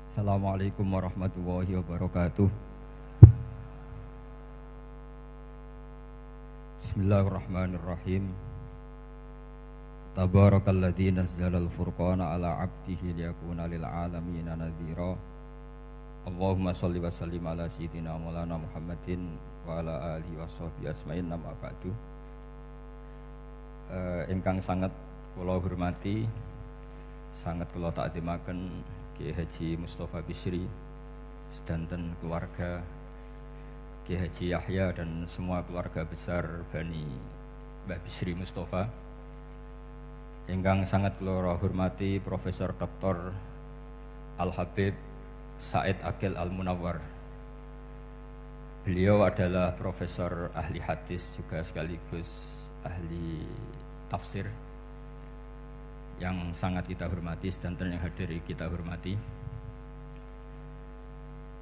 Assalamualaikum warahmatullahi wabarakatuh. Bismillahirrahmanirrahim. Tabarakalladzi nazzalal furqana ala 'abdihi liyakuna lil 'alamina nadhira. Allahumma shalli wa sallim ala sayyidina Maulana Muhammadin wa ala alihi washabbihi asma'in amma ba'du. Ingkang sangat kula hormati, sangat kula takzimaken Kiai Haji Mustafa Bisri sedanten keluarga, Kiai Haji Yahya dan semua keluarga besar Bani Mbah Bisri Mustafa. Ingkang sangat kula hormati Profesor Dr. Al Habib Said Aqil Al Munawwar. Beliau adalah profesor ahli hadis juga sekaligus ahli tafsir yang sangat kita hormati dan yang hadir kita hormati.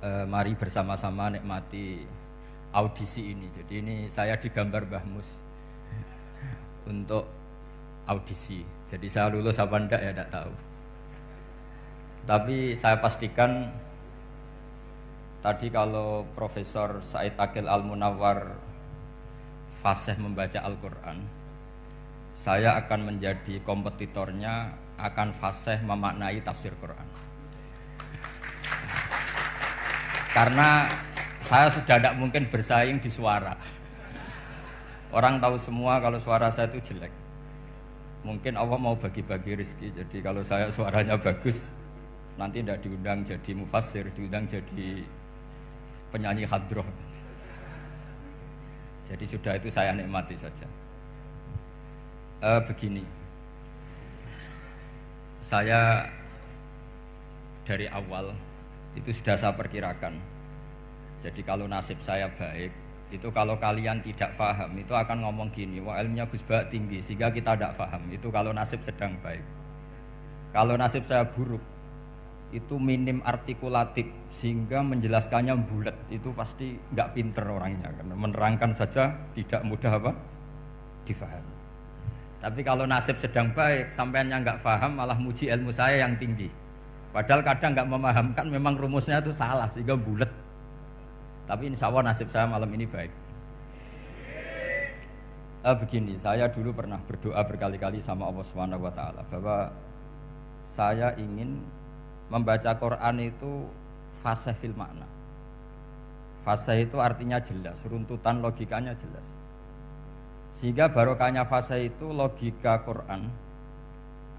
Mari bersama-sama nikmati audisi ini. Jadi ini saya digambar Mbah Mus untuk audisi. Jadi saya lulus apa enggak ya enggak tahu. Tapi saya pastikan tadi kalau Profesor Said Aqil Al Munawwar fasih membaca Al-Quran, saya akan menjadi kompetitornya, akan fasih memaknai tafsir Quran. Karena saya sudah tidak mungkin bersaing di suara. Orang tahu semua kalau suara saya itu jelek. Mungkin Allah mau bagi-bagi rezeki. Jadi kalau saya suaranya bagus, nanti tidak diundang jadi mufassir, diundang jadi penyanyi hadroh. Jadi sudah itu saya nikmati saja. Begini, saya dari awal itu sudah saya perkirakan. Jadi kalau nasib saya baik, itu kalau kalian tidak paham itu akan ngomong gini, wah ilmunya Gus Bak tinggi sehingga kita tidak paham. Itu kalau nasib sedang baik. Kalau nasib saya buruk, itu minim artikulatif sehingga menjelaskannya bulat, itu pasti nggak pinter orangnya karena menerangkan saja tidak mudah difahami. Tapi kalau nasib sedang baik, sampean yang nggak paham malah muji ilmu saya yang tinggi, padahal kadang nggak memahamkan memang rumusnya itu salah sehingga bulat. Tapi insya Allah nasib saya malam ini baik. Begini, saya dulu pernah berdoa berkali-kali sama Allah Subhanahu Wa Taala bahwa saya ingin membaca Quran itu fasih fil makna. Fasih itu artinya jelas, runtutan logikanya jelas. Sehingga barokahnya fasih itu logika Quran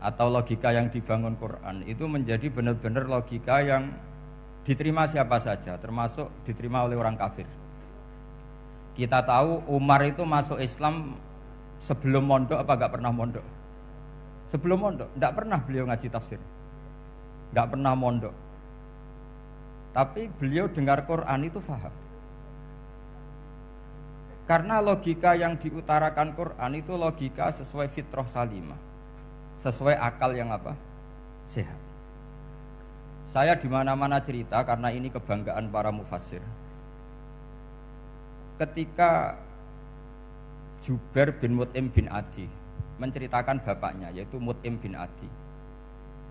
atau logika yang dibangun Quran itu menjadi benar-benar logika yang diterima siapa saja, termasuk diterima oleh orang kafir. Kita tahu Umar itu masuk Islam sebelum mondok apa enggak pernah mondok? Sebelum mondok, enggak pernah beliau ngaji tafsir. Enggak pernah mondok. Tapi beliau dengar Quran itu faham. Karena logika yang diutarakan Quran itu logika sesuai fitrah salimah. Sesuai akal yang sehat. Saya di mana-mana cerita karena ini kebanggaan para mufassir. Ketika Jubair bin Mut'im bin Adi menceritakan bapaknya yaitu Mut'im bin Adi.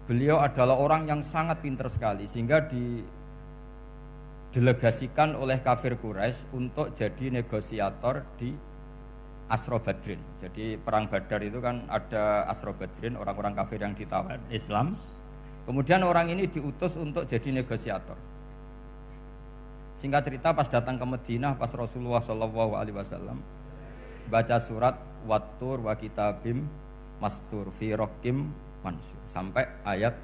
Beliau adalah orang yang sangat pintar sekali sehingga didelegasikan oleh kafir Quraisy untuk jadi negosiator di Asra Badrin. Jadi perang Badar itu kan ada Asra Badrin, orang-orang kafir yang ditawan Islam. Kemudian orang ini diutus untuk jadi negosiator. Singkat cerita pas datang ke Madinah, pas Rasulullah SAW baca surat Wattur wa kitabim mastur fi raqim mansur sampai ayat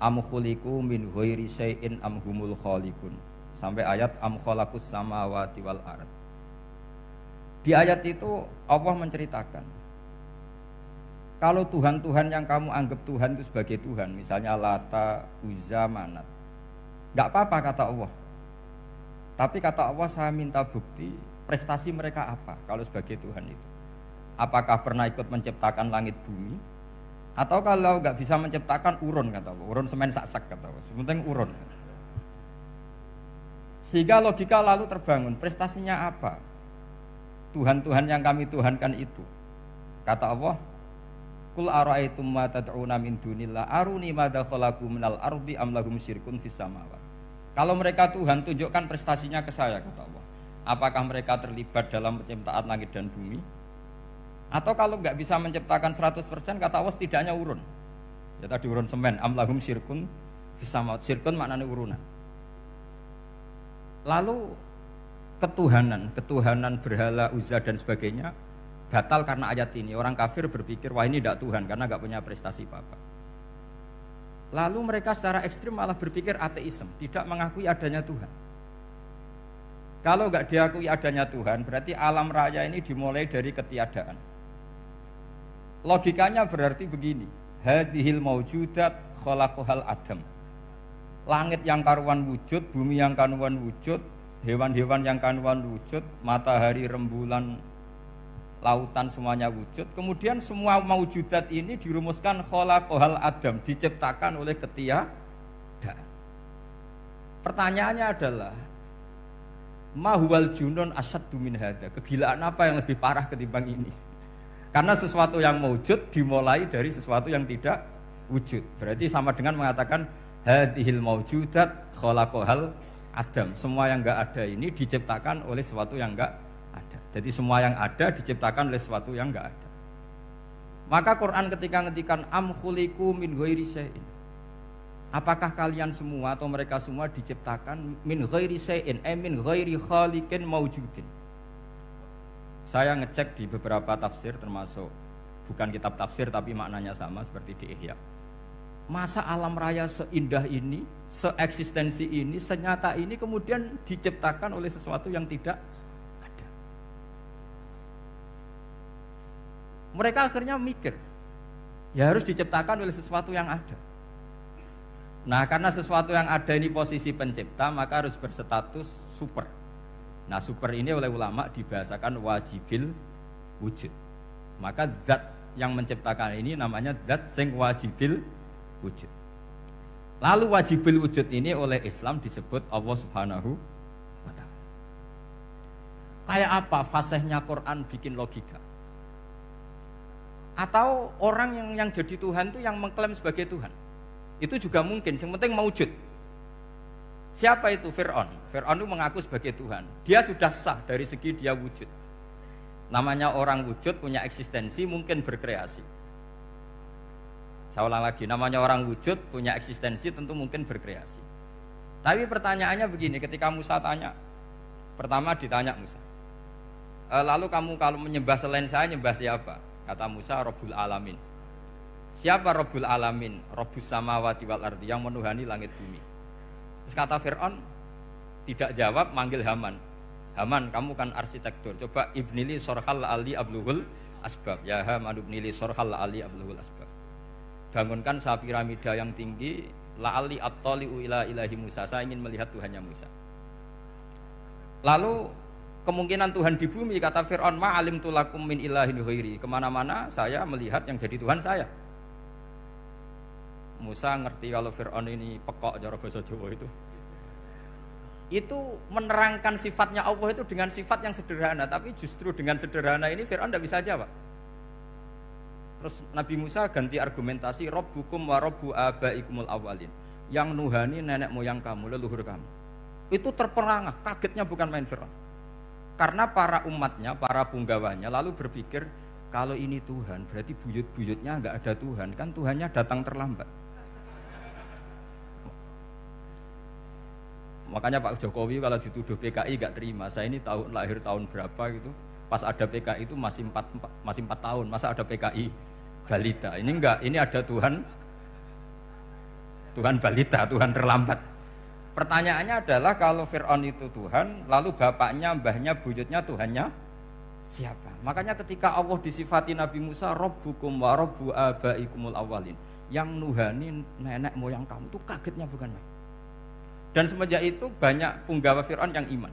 am khuliqu min ghairi syai'in am humul khaliqun sampai ayat am khalaqus samawati wal ard. Di ayat itu Allah menceritakan kalau Tuhan-Tuhan yang kamu anggap Tuhan itu sebagai Tuhan, misalnya Lata, Uzza, Manat, nggak apa-apa kata Allah. Tapi kata Allah saya minta bukti prestasi mereka apa kalau sebagai Tuhan itu. Apakah pernah ikut menciptakan langit bumi? Atau kalau nggak bisa menciptakan urun kata Allah, urun semen sak-sak kata Allah, sementing urun. Sehingga logika lalu terbangun, prestasinya apa? Tuhan-Tuhan yang kami tuhankan itu. Kata Allah, Qul ara'aytum ma tad'una min dunillah aruni madza khalaqu minal ardi am lahum syirkun fis samawati. Kalau mereka Tuhan, tunjukkan prestasinya ke saya, kata Allah. Apakah mereka terlibat dalam penciptaan langit dan bumi? Atau kalau nggak bisa menciptakan 100%, kata Allah setidaknya urun. Ya tadi urun semen, am lahum syirkun fis samawati. Syirkun maknanya urunan. Lalu ketuhanan berhala, Uzza dan sebagainya batal karena ayat ini. Orang kafir berpikir, wah ini tidak Tuhan karena nggak punya prestasi apa-apa. Lalu mereka secara ekstrim malah berpikir ateisme, tidak mengakui adanya Tuhan. Kalau nggak diakui adanya Tuhan, berarti alam raya ini dimulai dari ketiadaan. Logikanya berarti begini, hadhil maujudat khalaqahal adam. Langit yang karuan wujud, bumi yang karuan wujud, hewan-hewan yang karuan wujud, matahari, rembulan, lautan semuanya wujud. Kemudian semua maujudat ini dirumuskan khalaqahal adam, diciptakan oleh ketiadaan. Pertanyaannya adalah ma huwal junun asyaddu min hada. Kegilaan apa yang lebih parah ketimbang ini? Karena sesuatu yang wujud dimulai dari sesuatu yang tidak wujud. Berarti sama dengan mengatakan hadhil maujudat khalaqahal adam. Semua yang enggak ada ini diciptakan oleh sesuatu yang enggak ada. Jadi semua yang ada diciptakan oleh sesuatu yang enggak ada. Maka Quran ketika ngendikan am khuliqu min ghairi syai'in. Apakah kalian semua atau mereka semua diciptakan min ghairi syai'in, min ghairi khaliqin maujudin. Saya ngecek di beberapa tafsir, termasuk bukan kitab tafsir tapi maknanya sama seperti di Ihya. Masa alam raya seindah ini, seeksistensi ini, senyata ini kemudian diciptakan oleh sesuatu yang tidak ada. Mereka akhirnya mikir, ya harus diciptakan oleh sesuatu yang ada. Nah, karena sesuatu yang ada ini posisi pencipta, maka harus berstatus super. Nah, super ini oleh ulama dibahasakan wajibil wujud. Maka zat yang menciptakan ini namanya zat sing wajibil wujud. Lalu wajibil wujud ini oleh Islam disebut Allah Subhanahu wa ta'ala. Kayak apa fasihnya Quran bikin logika? Atau orang yang jadi Tuhan itu yang mengklaim sebagai Tuhan? Itu juga mungkin, yang penting mewujud. Siapa itu? Fir'aun. Fir'aun itu mengaku sebagai Tuhan. Dia sudah sah dari segi dia wujud. Namanya orang wujud punya eksistensi, mungkin berkreasi. Saya ulang lagi, namanya orang wujud punya eksistensi, tentu mungkin berkreasi. Tapi pertanyaannya begini, ketika Musa tanya, pertama ditanya Musa, lalu kamu kalau menyembah selain saya, nyembah siapa? Kata Musa, Rabbul Alamin. Siapa Rabbul Alamin? Rabbus samawati wal ardi, yang menuhani langit bumi. Terus kata Fir'aun, tidak jawab, manggil Haman. Haman, kamu kan arsitektur, coba ibnili sorhal ali abluhul asbab. Ya Haman ibnili sorhal ali abluhul asbab. Bangunkan satu piramida yang tinggi, la'ali at-tali'u ila ilahi Musa, saya ingin melihat Tuhannya Musa. Lalu kemungkinan Tuhan di bumi, kata Fir'aun, ma'alim tulakum min ilahin ghairi. Kemana-mana saya melihat yang jadi Tuhan saya. Musa ngerti kalau Fir'aun ini pekok cara bahasa Jawa itu menerangkan sifatnya Allah itu dengan sifat yang sederhana, tapi justru dengan sederhana ini Fir'aun tidak bisa jawab. Terus Nabi Musa ganti argumentasi, Rabbukum wa Rabbu abaikumul awalin, yang nuhani nenek moyang kamu, leluhur kamu. Itu terperangah, kagetnya bukan main Fir'aun. Karena para umatnya, para punggawanya lalu berpikir, kalau ini Tuhan berarti buyut-buyutnya enggak ada Tuhan, kan Tuhannya datang terlambat. Makanya Pak Jokowi kalau dituduh PKI gak terima. Saya ini lahir tahun berapa gitu. Pas ada PKI itu masih 4 tahun. Masa ada PKI balita? Ini enggak, ini ada Tuhan balita, Tuhan terlambat. Pertanyaannya adalah kalau Fir'aun itu Tuhan, lalu bapaknya, mbahnya, buyutnya Tuhannya siapa? Makanya ketika Allah disifati Nabi Musa, Rabbukum wa Rabbu abaikumul awalin, yang nuhani nenek moyang kamu, itu kagetnya bukan main. Dan semenjak itu banyak punggawa Fir'aun yang iman.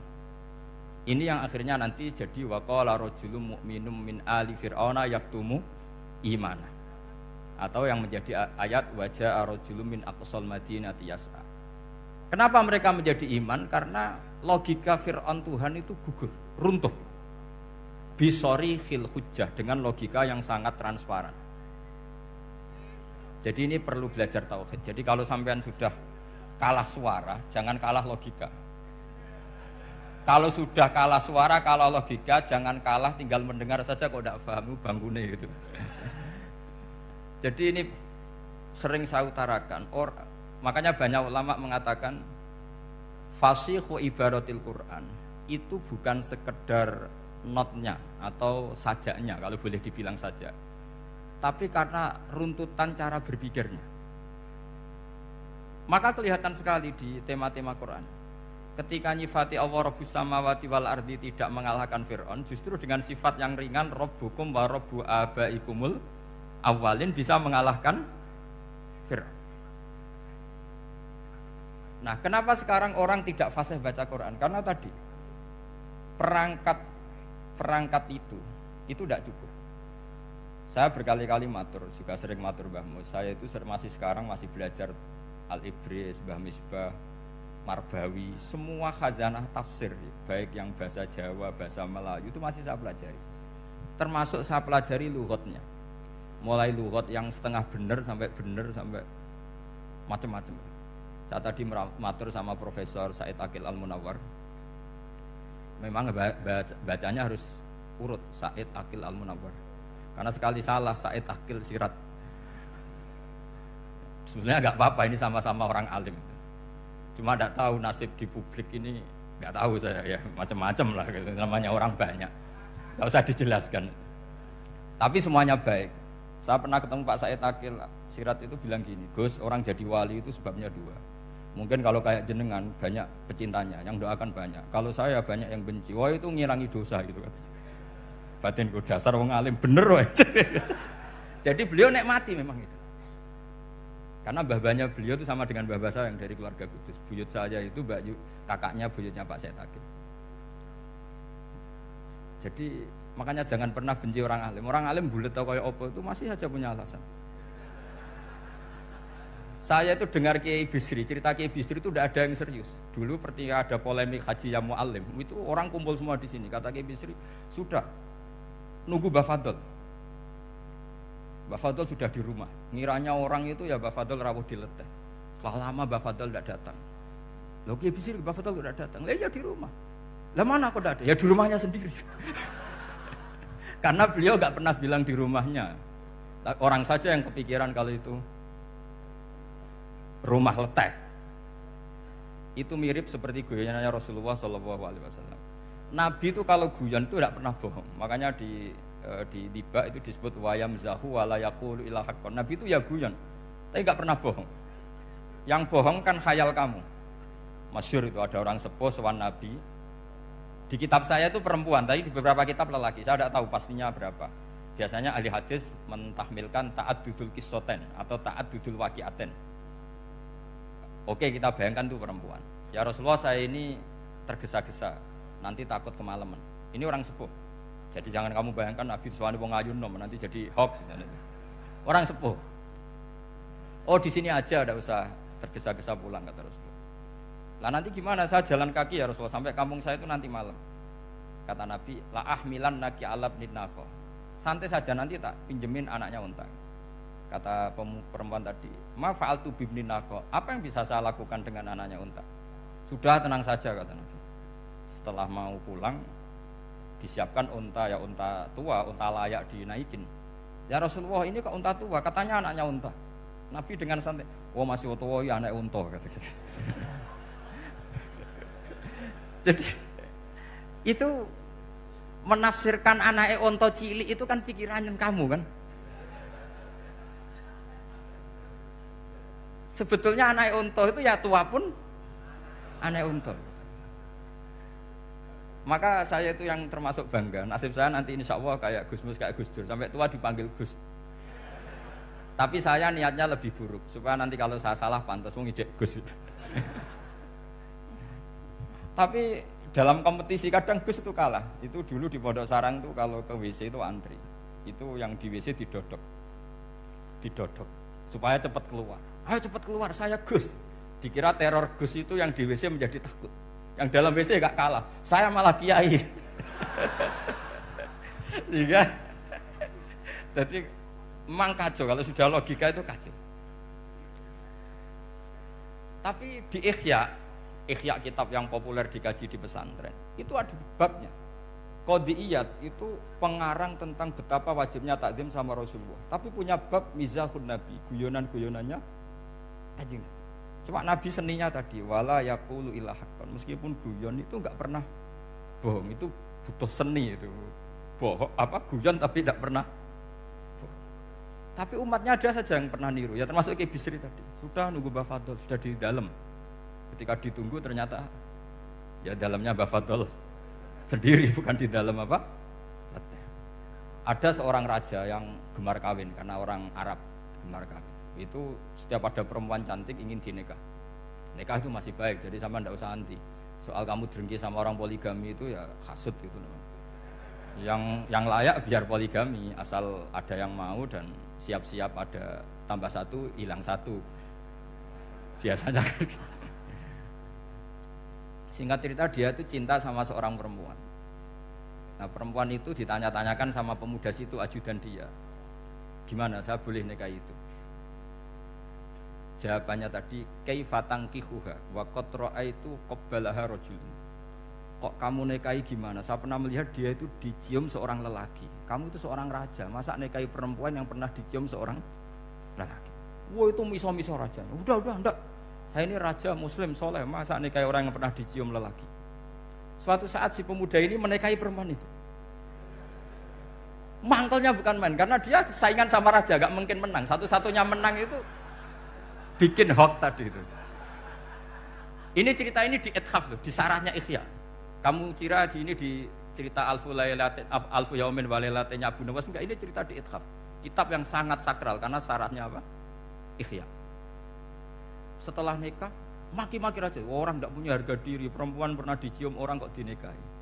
Ini yang akhirnya nanti jadi waqala rajulun mu'minum min ali fir'auna yaktumu imana. Atau yang menjadi ayat wajaa rajulun min aqsal madinati yas'a. Kenapa mereka menjadi iman? Karena logika Fir'aun Tuhan itu gugur, runtuh. Bisori khil hujjah, dengan logika yang sangat transparan. Jadi ini perlu belajar tauhid. Jadi kalau sampean sudah kalah suara, jangan kalah logika. Kalau sudah kalah suara, kalah logika, jangan kalah tinggal mendengar saja kok tidak paham bangkune gitu. Jadi ini sering saya utarakan. Makanya banyak ulama mengatakan fasihu ibaratil Quran itu bukan sekedar notnya atau sajaknya kalau boleh dibilang saja. Tapi karena runtutan cara berpikirnya. Maka kelihatan sekali di tema-tema Quran. Ketika nyifati Allah Rabbus samawati wal ardi tidak mengalahkan Fir'aun, justru dengan sifat yang ringan Rabbukum wa Rabbu abaikumul awalin bisa mengalahkan Fir'aun. Nah, kenapa sekarang orang tidak fasih baca Quran? Karena tadi perangkat itu tidak cukup. Saya berkali-kali matur, juga sering matur Mbah Mus. Saya itu masih belajar Al-Ibris, Mbah Misbah, Marbawi, semua khazanah tafsir, baik yang bahasa Jawa, bahasa Melayu itu masih saya pelajari. Termasuk saya pelajari lughatnya. Mulai lughat yang setengah benar sampai macam-macam. Saya tadi matur sama Profesor Said Aqil Al-Munawwar. Memang bacanya harus urut Said Aqil Al-Munawwar. Karena sekali salah Said Aqil Sirat. Sebenarnya enggak apa-apa, ini sama-sama orang alim. Cuma tidak tahu nasib di publik ini, nggak tahu saya ya, macam-macam lah gitu. Namanya orang banyak, nggak usah dijelaskan. Tapi semuanya baik. Saya pernah ketemu Pak Said Aqil Sirat itu bilang gini, Gus, orang jadi wali itu sebabnya dua. Mungkin kalau kayak jenengan banyak pecintanya, yang doakan banyak. Kalau saya banyak yang benci, wah itu ngirangi dosa gitu kan. Batin gue dasar wong alim bener wah. Jadi beliau nikmati memang itu. Karena mbah-mbahnya beliau itu sama dengan mbah-mbah saya yang dari keluarga Kudus. Buyut saya itu kakaknya buyutnya Pak Said Aqil. Jadi makanya jangan pernah benci orang alim. Orang alim bulet atau kayak opo itu masih saja punya alasan. Saya itu dengar Kiai Bisri, cerita Kiai Bisri itu tidak ada yang serius. Dulu ketika ada polemik Haji yang Mu'alim, itu orang kumpul semua di sini. Kata Kiai Bisri, sudah nunggu Mbah Fadl. Mbah Fadl sudah di rumah. Ngiranya orang itu ya Mbah Fadl rawuh dileteh. Setelah lama Mbah Fadl tidak datang. Loh Kiai Bisri Mbah Fadl tidak datang. Lah ya di rumah. Lah mana kok tidak ada? Ya di rumahnya sendiri. Karena beliau enggak pernah bilang di rumahnya. Orang saja yang kepikiran kalau itu rumah leteh. Itu mirip seperti guyonannya Rasulullah SAW. Nabi itu kalau guyon itu tidak pernah bohong. Makanya di tiba itu disebut wayam zahu wala yaqulu illa haqqan. Nabi itu ya guyon, tapi enggak pernah bohong. Yang bohong kan khayal kamu. Masyhur itu ada orang sepuh sowan Nabi. Di kitab saya itu perempuan, tapi di beberapa kitab lelaki. Saya tidak tahu pastinya berapa. Biasanya ahli hadis mentahmilkan ta'addudul qissaten atau ta'addudul waqi'aten. Oke, kita bayangkan itu perempuan. Ya Rasulullah, saya ini tergesa-gesa, nanti takut kemalaman. Ini orang sepuh. Jadi jangan kamu bayangkan Nabi Suwani wong ayu nom nanti jadi hoax. Orang sepuh. Oh di sini aja, tidak usah tergesa-gesa pulang kata Rasulullah. Lah nanti gimana? Saya jalan kaki ya Rasulullah sampai kampung saya itu nanti malam. Kata Nabi, la ahmilan naki alab nidnaqo. Santai saja nanti tak pinjemin anaknya unta. Kata perempuan tadi, ma fa'altu bibni naqo. Apa yang bisa saya lakukan dengan anaknya unta? Sudah tenang saja kata Nabi. Setelah mau pulang disiapkan unta, ya unta tua, unta layak dinaikin. Ya Rasulullah ini kok unta tua, katanya anaknya unta. Nabi dengan santai, oh masih tua ya anak unta kata. Jadi itu menafsirkan anaknya unta cilik itu kan pikirannya kamu kan. Sebetulnya anaknya unta itu ya tua pun anaknya unta. Maka saya itu yang termasuk bangga. Nasib saya nanti insya Allah kayak Gus Mus, kayak Gus Dur. Sampai tua dipanggil Gus. Tapi saya niatnya lebih buruk. Supaya nanti kalau saya salah pantas mau ngijek Gus. Tapi dalam kompetisi kadang Gus itu kalah. Itu dulu di Pondok Sarang itu kalau ke WC itu antri. Itu yang di WC didodok. Supaya cepat keluar. Ayo cepat keluar, saya Gus. Dikira teror Gus itu yang di WC menjadi takut. Yang dalam WC gak kalah, saya malah kiai. Sehingga jadi memang kacau, kalau sudah logika itu kacau. Tapi di Ihya kitab yang populer dikaji di pesantren, itu ada babnya. Qadiyat itu pengarang tentang betapa wajibnya takzim sama Rasulullah. Tapi punya bab mizahun Nabi, guyonan-guyonannya Kanjeng Nabi. Cuma Nabi seninya tadi wala yaqulu illa haqqan. Meskipun guyon itu enggak pernah bohong, itu butuh seni itu. Bohong apa guyon tapi tidak pernah bohong. Tapi umatnya ada saja yang pernah niru, ya termasuk Ki Bisri tadi. Sudah nunggu Mbah Fadl, sudah di dalam. Ketika ditunggu ternyata ya dalamnya Mbah Fadl sendiri, bukan di dalam apa? Ada seorang raja yang gemar kawin karena orang Arab gemar kawin. Itu setiap ada perempuan cantik ingin dinikah. Nikah itu masih baik, jadi sama ndak usah anti. Soal kamu dengki sama orang poligami itu ya hasut itu namanya. Yang layak biar poligami asal ada yang mau dan siap-siap ada tambah satu hilang satu. Biasanya kan. Singkat cerita dia itu cinta sama seorang perempuan. Nah perempuan itu ditanya-tanyakan sama pemuda situ ajudan dia. Gimana saya boleh nikah itu? Jawabannya tadi kaifatang kihuha wa qad ra'aitu qabbalaha rajulun. Kok kamu nikahi gimana? Saya pernah melihat dia itu dicium seorang lelaki. Kamu itu seorang raja, masa nikahi perempuan yang pernah dicium seorang lelaki? Wah itu miso-miso raja. Udah enggak. Saya ini raja muslim soleh, masa nikahi orang yang pernah dicium lelaki? Suatu saat si pemuda ini menikahi perempuan itu. Mangkelnya bukan main, karena dia saingan sama raja, gak mungkin menang. Satu-satunya menang itu bikin hoax tadi itu. Ini cerita ini di Ithaf loh, di sarahnya Ihya. Kamu kira di ini di cerita Alfu Yaumin wa Lailatinnya Abu Nawas, enggak, ini cerita di Ithaf. Kitab yang sangat sakral karena sarahnya apa? Ihya. Setelah nikah, maki-maki raja. Orang tidak punya harga diri, perempuan pernah dicium orang kok dinikahi.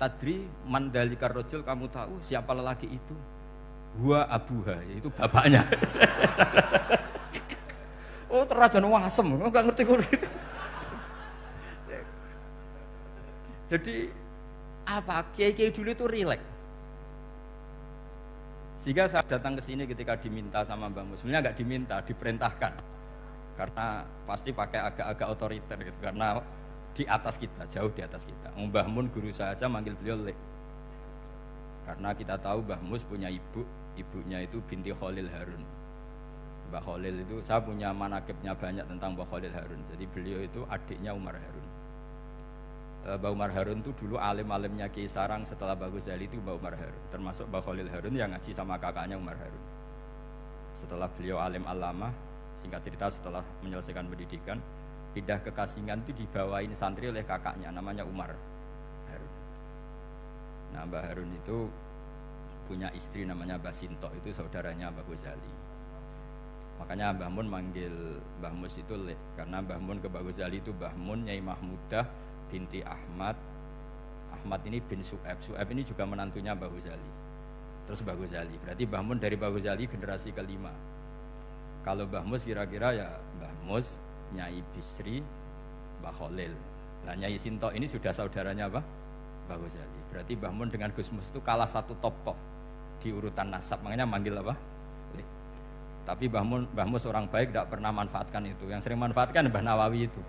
Tadri mandalikar rojul, kamu tahu siapa lelaki itu? Huwa abuha, yaitu bapaknya. Oh terrajan wasem, nggak ngerti itu. Jadi apa? Kiai-kiai dulu itu rileks. Sehingga saya datang ke sini ketika diminta sama Mbah Mus. Sebenarnya nggak diminta, diperintahkan. Karena pasti pakai agak-agak otoriter gitu. Karena di atas kita, jauh di atas kita. Mbah Mun guru saya aja manggil beliau Lek. Karena kita tahu Mbah Mus punya ibu, ibunya itu binti Khalil Harun. Mbah Khalil itu, saya punya manakibnya banyak tentang Mbah Khalil Harun. Jadi beliau itu adiknya Umar Harun. Mbah Umar Harun itu dulu alim-alimnya Kiai Sarang, setelah Mbah Ghazali itu Mbah Umar Harun. Termasuk Mbah Khalil Harun yang ngaji sama kakaknya Umar Harun. Setelah beliau alim alama, singkat cerita setelah menyelesaikan pendidikan, pindah ke Kasingan itu dibawain santri oleh kakaknya, namanya Umar Harun. Nah Mbah Harun itu punya istri namanya Mbah Sinto, itu saudaranya Mbah Ghazali. Makanya Mbah Mun manggil Mbah Mus itu Lek, karena Mbah Mun ke Mbah Ghazali itu Mbah Mun Nyai Mahmudah binti Ahmad. Ahmad ini bin Su'aib. Su'aib ini juga menantunya Mbah Ghazali. Terus Mbah Ghazali, berarti Mbah Mun dari Mbah Ghazali generasi kelima. Kalau Mbah Mus kira-kira ya Mbah Mus, Nyai Bisri, Mbah Khalil. Nah Nyai Sinto ini sudah saudaranya apa? Mbah Ghazali. Berarti Mbah Mun dengan Gus Mus itu kalah satu tokoh di urutan nasab. Makanya manggil apa? Lek. Tapi Mbah Mus orang baik, tidak pernah manfaatkan itu. Yang sering manfaatkan Mbah Nawawi itu.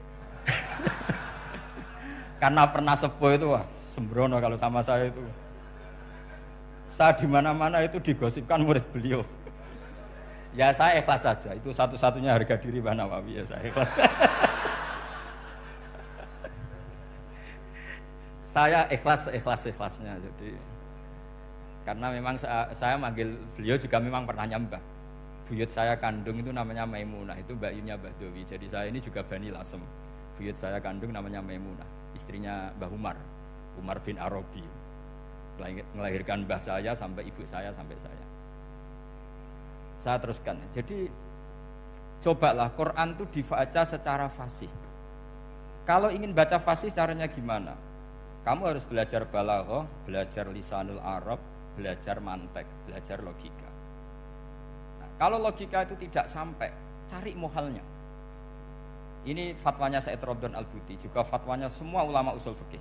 Karena pernah sepuh itu, wah sembrono kalau sama saya itu. Saya di mana-mana itu digosipkan murid beliau. Ya saya ikhlas saja, itu satu-satunya harga diri Mbah Nawawi, ya saya ikhlas. Saya ikhlasnya. Jadi karena memang saya manggil beliau juga memang pernah nyembah. Buyut saya kandung itu namanya Maimunah, itu mbaknya Mbah Dowi. Jadi saya ini juga Bani Lasem. Buyut saya kandung namanya Maimunah, istrinya Mbah Umar bin Arabi. Melahirkan mbah saya sampai ibu saya sampai saya. Saya teruskan. Jadi cobalah Quran itu dibaca secara fasih. Kalau ingin baca fasih caranya gimana? Kamu harus belajar balaghah, belajar lisanul Arab, belajar mantek, belajar logika. Nah, kalau logika itu tidak sampai, cari muhalnya. Ini fatwanya Said Robdon Al-Buti, juga fatwanya semua ulama usul fikih.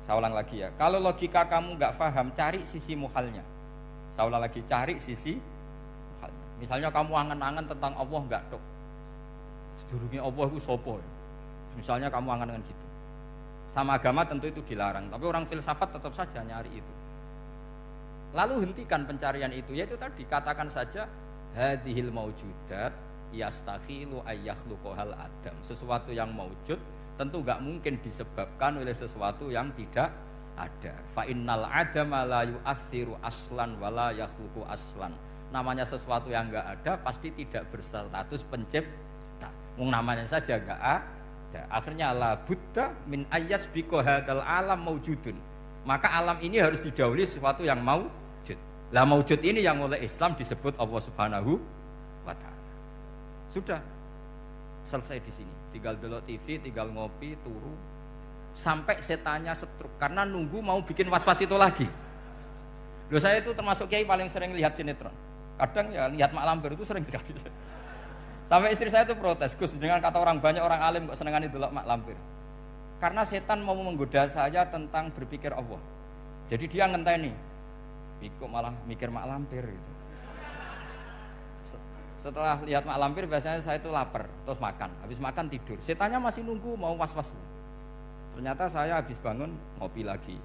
Saya ulang lagi ya, kalau logika kamu nggak paham, cari sisi muhalnya. Saya ulang lagi, cari sisi muhalnya. Misalnya kamu angan-angan tentang Allah nggak tok. sedurunge Allah iku sapa. Misalnya kamu angan-angan gitu. Sama agama tentu itu dilarang, tapi orang filsafat tetap saja nyari itu. Lalu hentikan pencarian itu, yaitu tadi katakan saja hadhil maujudat yastakhilu ayyakhluqahal adam. Sesuatu yang maujud tentu enggak mungkin disebabkan oleh sesuatu yang tidak ada. Fa innal adama la yu'athiru aslan wala yakhluqu aslan. Namanya sesuatu yang enggak ada pasti tidak berstatus pencipta. Namanya saja enggak ada. Akhirnya la buddha min ayyasbiqo hadzal alam maujudun. Maka alam ini harus didahului sesuatu yang maujud. Lah maujud ini yang oleh Islam disebut Allah Subhanahu wa taala. Sudah selesai di sini. Tinggal delok TV, tinggal ngopi, turu sampai setannya setruk karena nunggu mau bikin was-was itu lagi. Loh, saya itu termasuk kiai paling sering lihat sinetron. Kadang ya lihat Mak Lampir itu sering sekali. Sampai istri saya itu protes, Gus, dengan kata orang banyak orang alim kok senengan itu Mak Lampir. Karena setan mau menggoda saya tentang berpikir Allah. Jadi dia ngenteni. Kok malah mikir Mak Lampir gitu. Setelah lihat Mak Lampir biasanya saya itu lapar, terus makan. Habis makan tidur. Setannya masih nunggu mau was-was. Ternyata saya habis bangun ngopi lagi.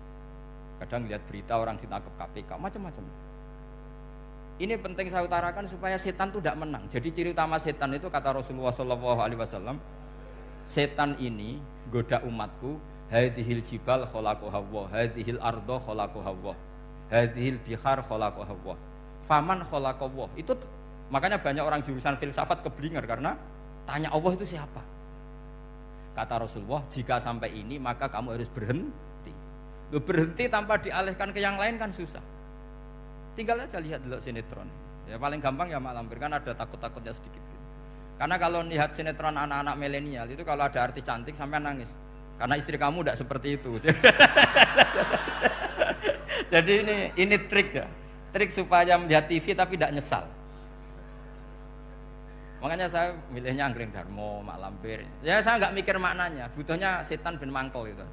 Kadang lihat berita orang ditangkap KPK, macam-macam. Ini penting saya utarakan supaya setan itu tidak menang. Jadi ciri utama setan itu kata Rasulullah SAW, setan ini goda umatku, hadhil jibal khalaqaha Allah, hadhil ardo khalaqaha Allah, hadhil bihar khalaqaha Allah, faman khalaqaha Allah. Itu makanya banyak orang jurusan filsafat keblinger karena tanya Allah itu siapa. Kata Rasulullah, jika sampai ini maka kamu harus berhenti. Lu berhenti tanpa dialihkan ke yang lain kan susah. Tinggal aja lihat dulu sinetron. Ya paling gampang ya Mak Lampir, kan ada takut-takutnya sedikit. Karena kalau lihat sinetron anak-anak milenial itu kalau ada artis cantik sampai nangis. Karena istri kamu tidak seperti itu. Jadi ini trik ya. Trik supaya melihat TV tapi tidak nyesal. Makanya saya milihnya Anggreng Darmo, Mak Lampir. Ya saya nggak mikir maknanya, butuhnya setan ben mangkol itu.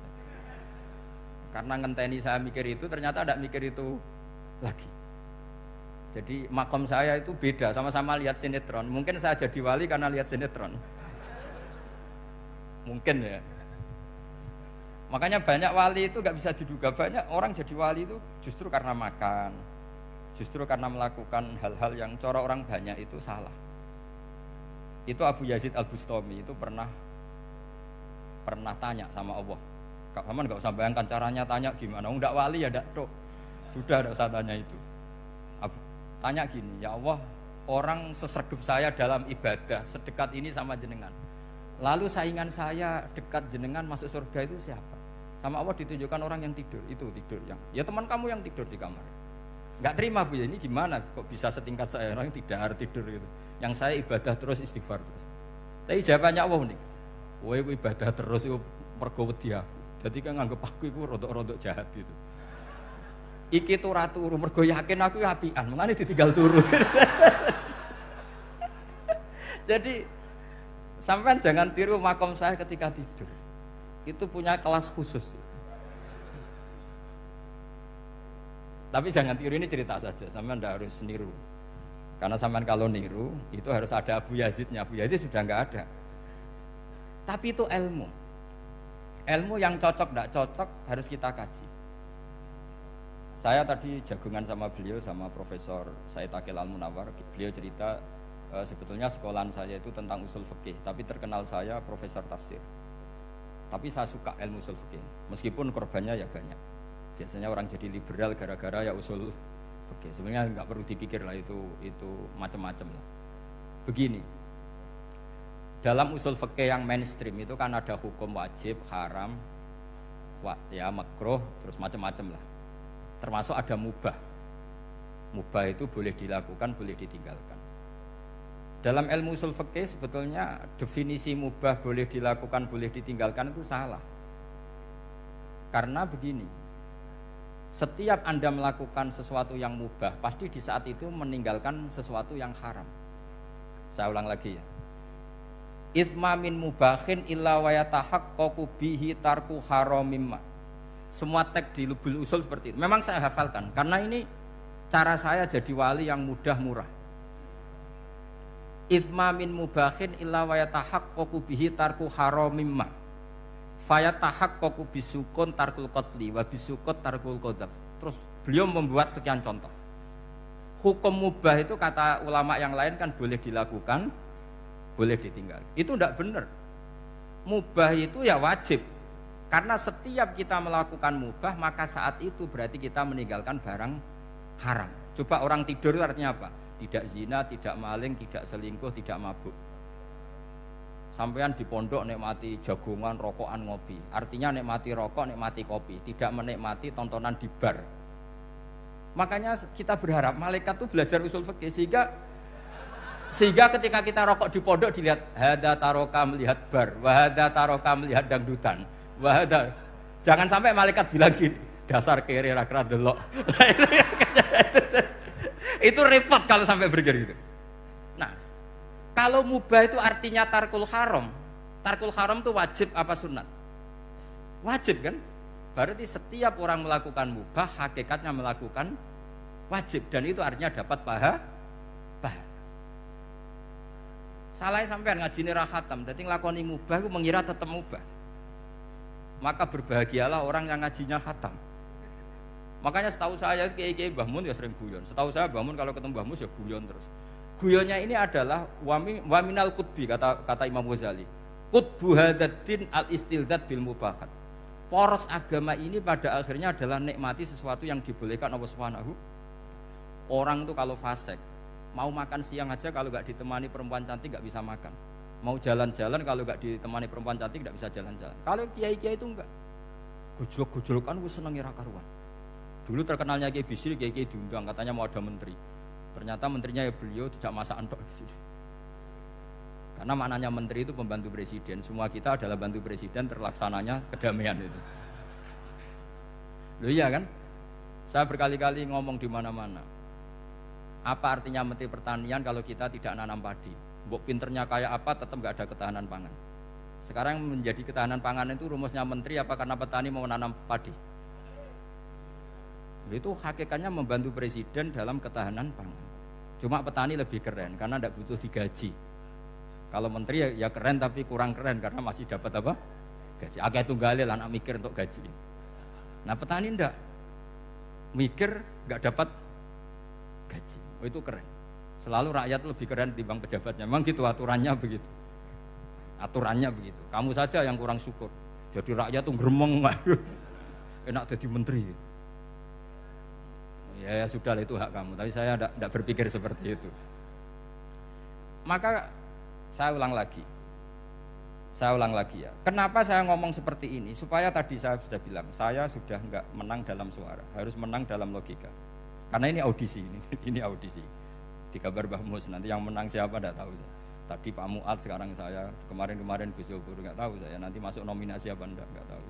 Karena ngenteni saya mikir itu ternyata tidak mikir itu lagi. Jadi makom saya itu beda, sama-sama lihat sinetron. Mungkin saya jadi wali karena lihat sinetron. Mungkin ya. Makanya banyak wali itu gak bisa diduga. Banyak orang jadi wali itu justru karena makan, justru karena melakukan hal-hal yang cara orang banyak itu salah. Itu Abu Yazid Al-Bustami itu pernah tanya sama Allah. Kak Haman gak usah bayangkan caranya, tanya gimana. Enggak wali ya enggak tok. Sudah enggak usah tanya itu. Tanya gini, ya Allah, orang sesregep saya dalam ibadah sedekat ini sama jenengan. Lalu saingan saya dekat jenengan masuk surga itu siapa? Sama Allah ditunjukkan orang yang tidur, itu tidur yang. Ya teman kamu yang tidur di kamar. Enggak terima Bu ya, ini gimana kok bisa setingkat saya orang yang tidak tidur gitu. Yang saya ibadah terus istighfar terus. Tapi jawabannya Allah nih. Woe ibadah terus itu mergo wedi aku. Jadi kan nganggep aku iku rodok-rodok jahat gitu. Iki tuh ratu mergo yakin aku apian, mengane ditinggal turu. Jadi sampean jangan tiru makom saya ketika tidur. Itu punya kelas khusus. Tapi jangan tiru, ini cerita saja, sampean ndak harus niru. Karena sampean kalau niru itu harus ada Abu Yazidnya. Abu Yazid sudah enggak ada. Tapi itu ilmu. Ilmu yang cocok ndak cocok harus kita kaji. Saya tadi jagungan sama beliau, sama Profesor Said Akil Al-Munawar. Beliau cerita sebetulnya sekolahan saya itu tentang usul fikih, tapi terkenal saya profesor tafsir. Tapi saya suka ilmu usul fikih, meskipun korbannya ya banyak. Biasanya orang jadi liberal gara-gara ya usul fikih. Sebenarnya nggak perlu dipikir lah, itu macam-macam lah. Begini, dalam usul fikih yang mainstream itu kan ada hukum wajib, haram, ya makruh, terus macam-macam lah. Termasuk ada mubah. Mubah itu boleh dilakukan, boleh ditinggalkan. Dalam ilmu usul fikih sebetulnya definisi mubah boleh dilakukan, boleh ditinggalkan itu salah. Karena begini, setiap Anda melakukan sesuatu yang mubah, pasti di saat itu meninggalkan sesuatu yang haram. Saya ulang lagi ya. Itsma min mubahin illa wa yatahaqqaqu bihi tarku haramimma. Semua teks di Lubul Usul seperti itu. Memang saya hafalkan karena ini cara saya jadi wali yang mudah murah. Itsma min mubahin illa wa yatahaqqaqu bihi tarku haramimma. Fayatahaqqaqu bisukun tarkul qatli wa bisukut tarkul qadzaf. Terus beliau membuat sekian contoh. Hukum mubah itu kata ulama yang lain kan boleh dilakukan, boleh ditinggal. Itu tidak benar. Mubah itu ya wajib. Karena setiap kita melakukan mubah maka saat itu berarti kita meninggalkan barang haram. Coba orang tidur itu artinya apa? Tidak zina, tidak maling, tidak selingkuh, tidak mabuk. Sampean di pondok nikmati jagongan, rokokan, ngopi. Artinya nikmati rokok, nikmati kopi, tidak menikmati tontonan di bar. Makanya kita berharap malaikat itu belajar usul fikih sehingga ketika kita rokok di pondok dilihat hada taroka melihat bar, wahada taroka melihat dangdutan, wahada. Jangan sampai malaikat bilang gini, dasar kere rakra delok. Itu repot kalau sampai berpikir gitu. Nah, kalau mubah itu artinya tarkul haram. Tarkul haram itu wajib apa sunat? Wajib kan? Berarti setiap orang melakukan mubah hakikatnya melakukan wajib dan itu artinya dapat pahala. Salah sampean ngajine ra khatam, dadi nglakoni mubah iku mengira tetep mubah. Maka berbahagialah orang yang ngajinya khatam. Makanya setahu saya kiai-kiai Mbah Mun ya sering guyon. Setahu saya Mbah Mun kalau ketemu Mbah Mus ya guyon terus. Guyonnya ini adalah waminal qutbi kata Imam Ghazali. Qutbu hadaddin al-istilzat bil mubahat. Poros agama ini pada akhirnya adalah nikmati sesuatu yang dibolehkan Allah Subhanahu. Orang itu kalau fasik, mau makan siang aja kalau nggak ditemani perempuan cantik nggak bisa makan. Mau jalan-jalan kalau nggak ditemani perempuan cantik nggak bisa jalan-jalan. Kalau kiai-kiai itu enggak. Gojlok-gojlokan wis seneng ira karuan. Dulu terkenalnya Kiai Bisri, Kiai diundang katanya mau ada menteri. Ternyata menterinya ya beliau tidak masakan tok di sini. Karena maknanya menteri itu pembantu presiden. Semua kita adalah bantu presiden terlaksananya kedamaian itu. Loh iya kan? Saya berkali-kali ngomong di mana-mana. Apa artinya menteri pertanian kalau kita tidak nanam padi? Mbok pinternya kayak apa tetap nggak ada ketahanan pangan. Sekarang menjadi ketahanan pangan itu rumusnya menteri apa karena petani mau nanam padi? Itu hakikatnya membantu presiden dalam ketahanan pangan. Cuma petani lebih keren karena tidak butuh digaji. Kalau menteri ya keren tapi kurang keren karena masih dapat apa? Gaji. Agak tunggalil anak mikir untuk gaji. Nah petani enggak mikir nggak dapat gaji. Oh itu keren. Selalu rakyat lebih keren dibanding pejabatnya. Memang gitu aturannya begitu. Aturannya begitu. Kamu saja yang kurang syukur. Jadi rakyat tuh gremeng enak jadi menteri. Ya sudah itu hak kamu, tapi saya tidak berpikir seperti itu. Maka saya ulang lagi ya. Kenapa saya ngomong seperti ini? Supaya tadi saya sudah bilang, saya sudah nggak menang dalam suara, harus menang dalam logika. Karena ini audisi, ini audisi. Di kabar Mbah Mus, nanti yang menang siapa tidak tahu saya. Tadi Pak Mu'ad, sekarang saya, kemarin Gus Yofur nggak tahu saya. Nanti masuk nominasi apa nggak tahu.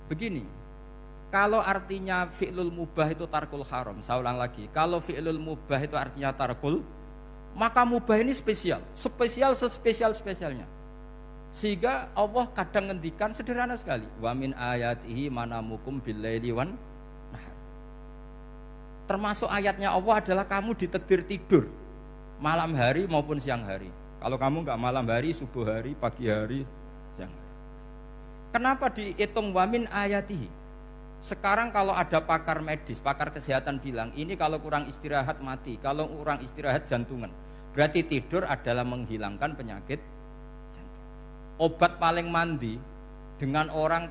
Begini. Kalau artinya fi'lul mubah itu tarkul haram, saya ulang lagi. Kalau fi'lul mubah itu artinya tarkul, maka mubah ini spesial sespesialnya. Sehingga Allah kadang ngendikan sederhana sekali. Wa min ayatihi manamukum billaili wan nahar. Termasuk ayatnya Allah adalah kamu ditakdir tidur malam hari maupun siang hari. Kalau kamu enggak malam hari, subuh hari, pagi hari, siang hari. Kenapa dihitung wa min ayatihi? Sekarang kalau ada pakar medis, pakar kesehatan bilang ini kalau kurang istirahat mati, kalau kurang istirahat jantungan. Berarti tidur adalah menghilangkan penyakit jantung. Obat paling mandi dengan orang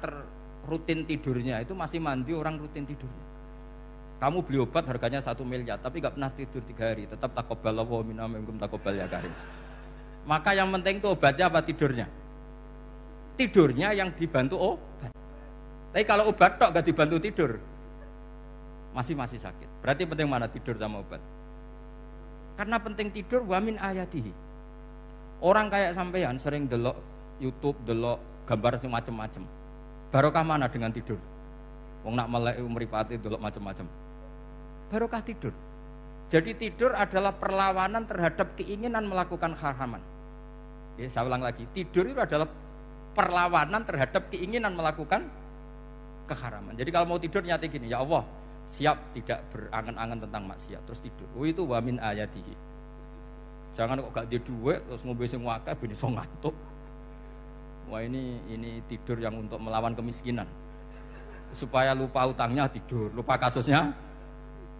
rutin tidurnya itu masih mandi orang rutin tidurnya. Kamu beli obat harganya 1 miliar tapi gak pernah tidur 3 hari, tetap taqabbalallahu minna minkum taqabbal ya karim. Maka yang penting itu obatnya apa tidurnya? Tidurnya yang dibantu obat. Tapi kalau obat tok gak dibantu tidur, masih sakit. Berarti penting mana tidur sama obat? Karena penting tidur wa min ayatihi. Orang kayak sampean sering delok YouTube, delok gambar macam-macam. Barokah mana dengan tidur? Wong nak melek mripate delok macam-macam. Barokah tidur. Jadi tidur adalah perlawanan terhadap keinginan melakukan haraman. Ya, saya ulang lagi, tidur itu adalah perlawanan terhadap keinginan melakukan keharaman. Jadi kalau mau tidur nyati gini, ya Allah, siap tidak berangan-angan tentang maksiat, terus tidur. Oh itu wa min ayatihi. Jangan kok gak di duit terus ngombe sing akeh ben iso ngantuk. Wah ini tidur yang untuk melawan kemiskinan. Supaya lupa utangnya tidur, lupa kasusnya,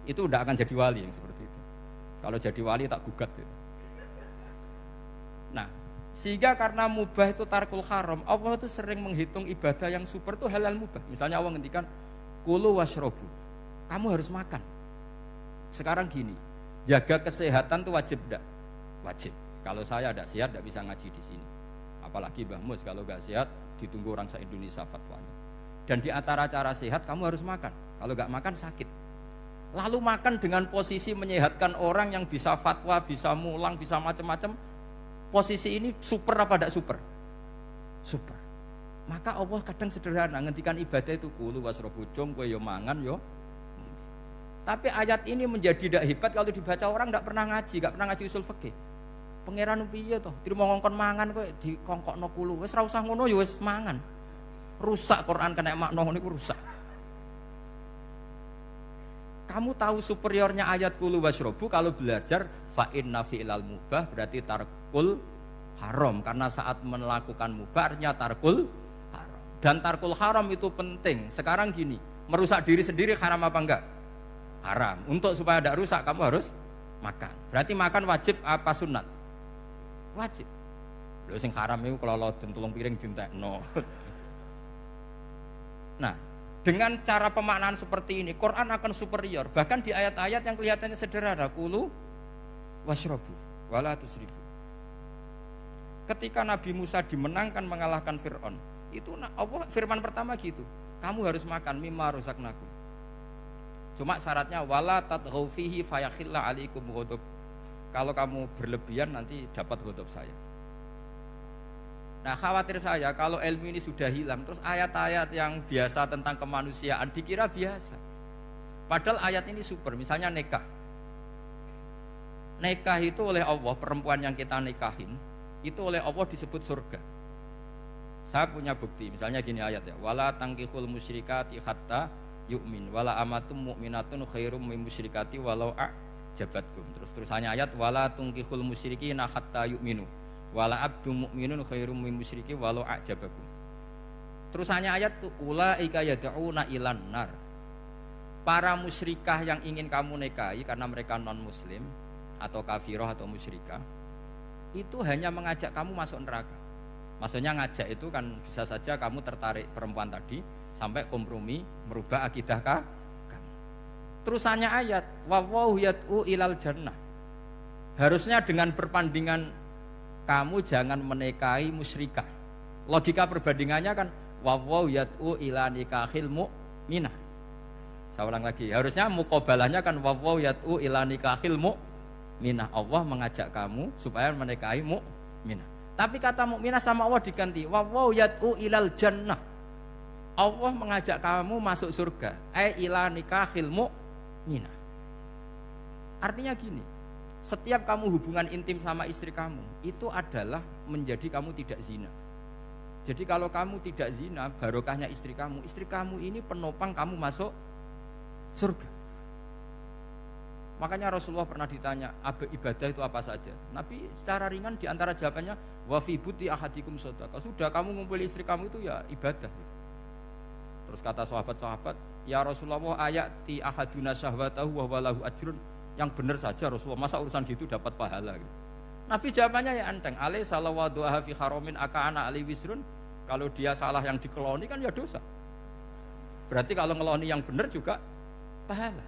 itu udah akan jadi wali yang seperti itu. Kalau jadi wali tak gugat gitu. Nah, sehingga karena mubah itu tarkul haram, Allah itu sering menghitung ibadah yang super itu halal mubah. Misalnya Allah ngendikan kulu washrobu, kamu harus makan. Sekarang gini, jaga kesehatan itu wajib enggak? Wajib. Kalau saya tidak sehat tidak bisa ngaji di sini. Apalagi Mbah Mus kalau nggak sehat ditunggu orang se-Indonesia fatwanya. Dan di antara cara sehat kamu harus makan. Kalau nggak makan sakit. Lalu makan dengan posisi menyehatkan orang yang bisa fatwa, bisa mulang, bisa macam-macam. Posisi ini super apa tidak super? Super. Maka Allah kadang sederhana ngendikan ibadah itu kulu wasrobu jom kowe yo mangan yo. Tapi ayat ini menjadi tidak hebat kalau dibaca orang tidak pernah ngaji, nggak pernah ngaji usul fikih. Pangeran piye toh? Dirimo ngongkon mangan kowe dikongkokno kulu. Wis ora usah ngono ya wis mangan. Rusak Quran kena makna ngono iku rusak. Kamu tahu superiornya ayat kulu wasrobu kalau belajar fa inna fi'lal mubah berarti tarkul haram karena saat melakukan mubah artinya tarkul haram. Dan tarkul haram itu penting. Sekarang gini, merusak diri sendiri haram apa enggak? Haram. Untuk supaya tidak rusak kamu harus makan. Berarti makan wajib apa sunat? Wajib. Lho sing haram itu kalau tulung piring dintekno. Nah, dengan cara pemaknaan seperti ini, Quran akan superior. Bahkan di ayat-ayat yang kelihatannya sederhana, kulu washrobu, wala tusrifu. Ketika Nabi Musa dimenangkan mengalahkan Fir'aun, itu Allah firman pertama gitu, kamu harus makan mimma razaqnakum. Cuma syaratnya wala tadghaw fihi fayakhilla alaikum ghadab. Kalau kamu berlebihan nanti dapat ghadab saya. Nah khawatir saya kalau ilmu ini sudah hilang terus ayat-ayat yang biasa tentang kemanusiaan dikira biasa. Padahal ayat ini super, misalnya nikah. Nikah itu oleh Allah, perempuan yang kita nikahin itu oleh Allah disebut surga. Saya punya bukti, misalnya gini ayat ya, wala tangkihul musyrikati hatta yu'min wala amatum mu'minatun khairum min musyrikati walau a'jabatkum. Terusannya ayat wala tungkihul musyrikina hatta yu'minu wala abdu mu'minun khairum min musyriki walau a'jabakum. Terusannya ayat tuh ulaika yad'una ilan nar. Para musyrikah yang ingin kamu nikahi karena mereka non muslim atau kafirah atau musyrikah itu hanya mengajak kamu masuk neraka. Maksudnya ngajak itu kan bisa saja kamu tertarik perempuan tadi sampai kompromi merubah akidah kamu. Terusannya ayat wallahu yad'u ilal jannah. Harusnya dengan perbandingan kamu jangan menikahi musyrikah. Logika perbandingannya kan wallahu yad'u ila nikahil mu'minah. Saya ulang lagi, harusnya muqabalahnya kan wallahu yad'u ila nikahil mu'minah. Allah mengajak kamu supaya menikahi mu'minah. Tapi kata mukminah sama Allah diganti wallahu yad'u ilal jannah. Allah mengajak kamu masuk surga. Ila nikahil mu'minah. Artinya gini, setiap kamu hubungan intim sama istri kamu itu adalah menjadi kamu tidak zina. Jadi kalau kamu tidak zina, barokahnya istri kamu ini penopang kamu masuk surga. Makanya Rasulullah pernah ditanya ibadah itu apa saja. Nabi secara ringan diantara jawabannya wa fi buti ahadikum shadaqah. Sudah kamu ngumpul istri kamu itu ya ibadah. Terus kata sahabat-sahabat, ya Rasulullah ayati ahaduna syahwatahu wa walahu ajrun. Yang benar saja Rasulullah, masa urusan gitu dapat pahala gitu. Nabi jawabannya ya enteng, alai salawaduha fi haramin aka'ana ali wisrun. Kalau dia salah yang dikeloni kan ya dosa. Berarti kalau ngeloni yang benar juga pahala.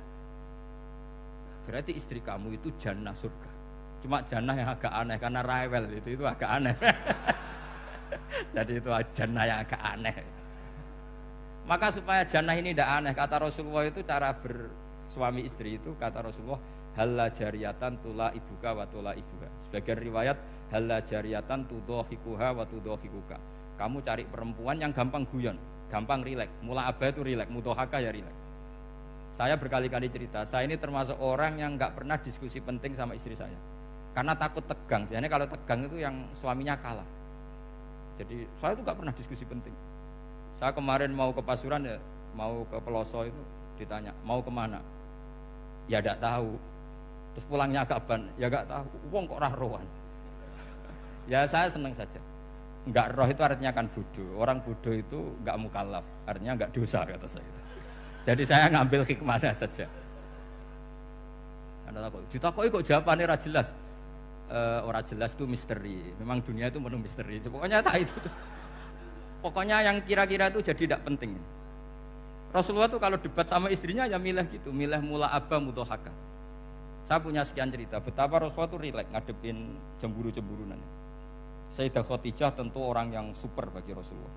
Berarti istri kamu itu jannah surga. Cuma jannah yang agak aneh karena rewel itu agak aneh. Jadi itu jannah yang agak aneh. Maka supaya jannah ini tidak aneh, kata Rasulullah itu cara bersuami istri itu kata Rasulullah halla jariyatan tula ibuka wa tula ibuka. Sebagian riwayat halla jariyatan tudhahikuha wa tudhahikuka. Kamu cari perempuan yang gampang guyon, gampang rileks. Mula abah itu rileks, mudhahaka ya rileks. Saya berkali-kali cerita, saya ini termasuk orang yang nggak pernah diskusi penting sama istri saya. Karena takut tegang. Biasanya kalau tegang itu yang suaminya kalah. Jadi saya itu nggak pernah diskusi penting. Saya kemarin mau ke Pasuruan ya, mau ke Peloso itu ditanya mau kemana? Ya tidak tahu. Terus pulangnya kapan? Ya nggak tahu. Wong kok rohan. Ya saya senang saja. Enggak roh itu artinya kan bodoh. Orang bodoh itu enggak mukallaf, artinya enggak dosa kata saya. Jadi saya ngambil hikmahnya saja. Anda takut, ditakoki kok jawabannya ora jelas. Ora jelas itu misteri. Memang dunia itu penuh misteri. Pokoknya tak itu. Pokoknya yang kira-kira itu jadi tidak penting. Rasulullah tuh kalau debat sama istrinya ya milih gitu, milih mula aba mudhahaka. Saya punya sekian cerita betapa Rasulullah tuh rileks ngadepin cemburu-cemburunan. Sayyidah Khadijah tentu orang yang super bagi Rasulullah.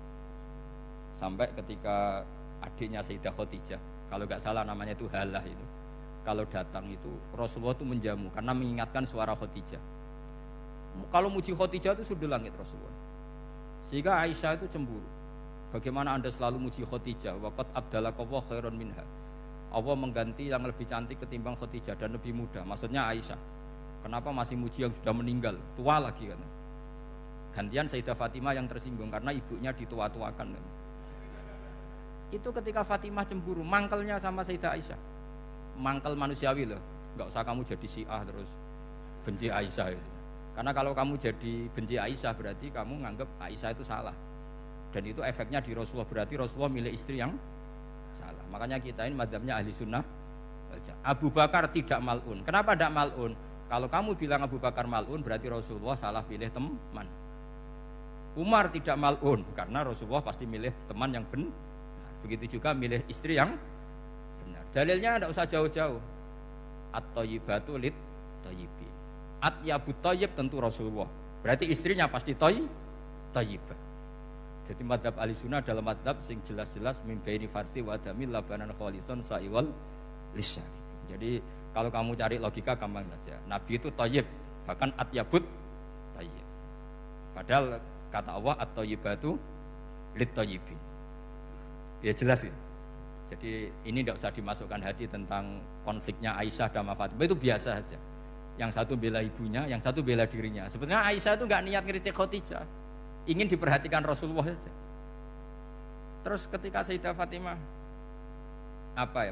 Sampai ketika adiknya Sayyidah Khadijah, kalau nggak salah namanya itu Halah itu, kalau datang itu Rasulullah itu menjamu karena mengingatkan suara Khadijah. Kalau muji Khadijah itu sudah langit Rasulullah. Sehingga Aisyah itu cemburu. Bagaimana Anda selalu muji Khadijah? Waqad abdalakallahu khairan minha. Allah mengganti yang lebih cantik ketimbang Khadijah dan lebih muda. Maksudnya Aisyah. Kenapa masih muji yang sudah meninggal? Tua lagi kan. Gantian Sayyidah Fatimah yang tersinggung karena ibunya ditua-tuakan. Itu ketika Fatimah cemburu, mangkelnya sama Sayyidah Aisyah. Mangkel manusiawi loh. Enggak usah kamu jadi Syiah terus benci Aisyah itu. Karena kalau kamu jadi benci Aisyah berarti kamu nganggap Aisyah itu salah. Dan itu efeknya di Rasulullah, berarti Rasulullah milih istri yang salah. Makanya kita ini madzhabnya ahli sunnah. Abu Bakar tidak mal'un. Kenapa tidak mal'un? Kalau kamu bilang Abu Bakar mal'un berarti Rasulullah salah pilih teman. Umar tidak mal'un karena Rasulullah pasti milih teman yang benar. Begitu juga milih istri yang benar. Dalilnya tidak usah jauh-jauh. At-thayyibatu lit-thayyibi. At-yabut thayyib tentu Rasulullah. Berarti istrinya pasti thayyibah. Jadi madhab ahli sunnah dalam madhab sing jelas-jelas min baini farthi wa damil labanan khalisan sa'iwal lisyari. Jadi kalau kamu cari logika gampang saja. Nabi itu thayyib, bahkan at-yabut thayyib. Padahal kata Allah at-thayyibatu lit-thayyibin. Ya jelas ya. Jadi ini tidak usah dimasukkan hati tentang konfliknya Aisyah dan Fatimah, itu biasa saja. Yang satu bela ibunya, yang satu bela dirinya. Sebenarnya Aisyah itu nggak niat ngeritik Khadijah, ingin diperhatikan Rasulullah saja. Terus ketika Sayyidah Fatimah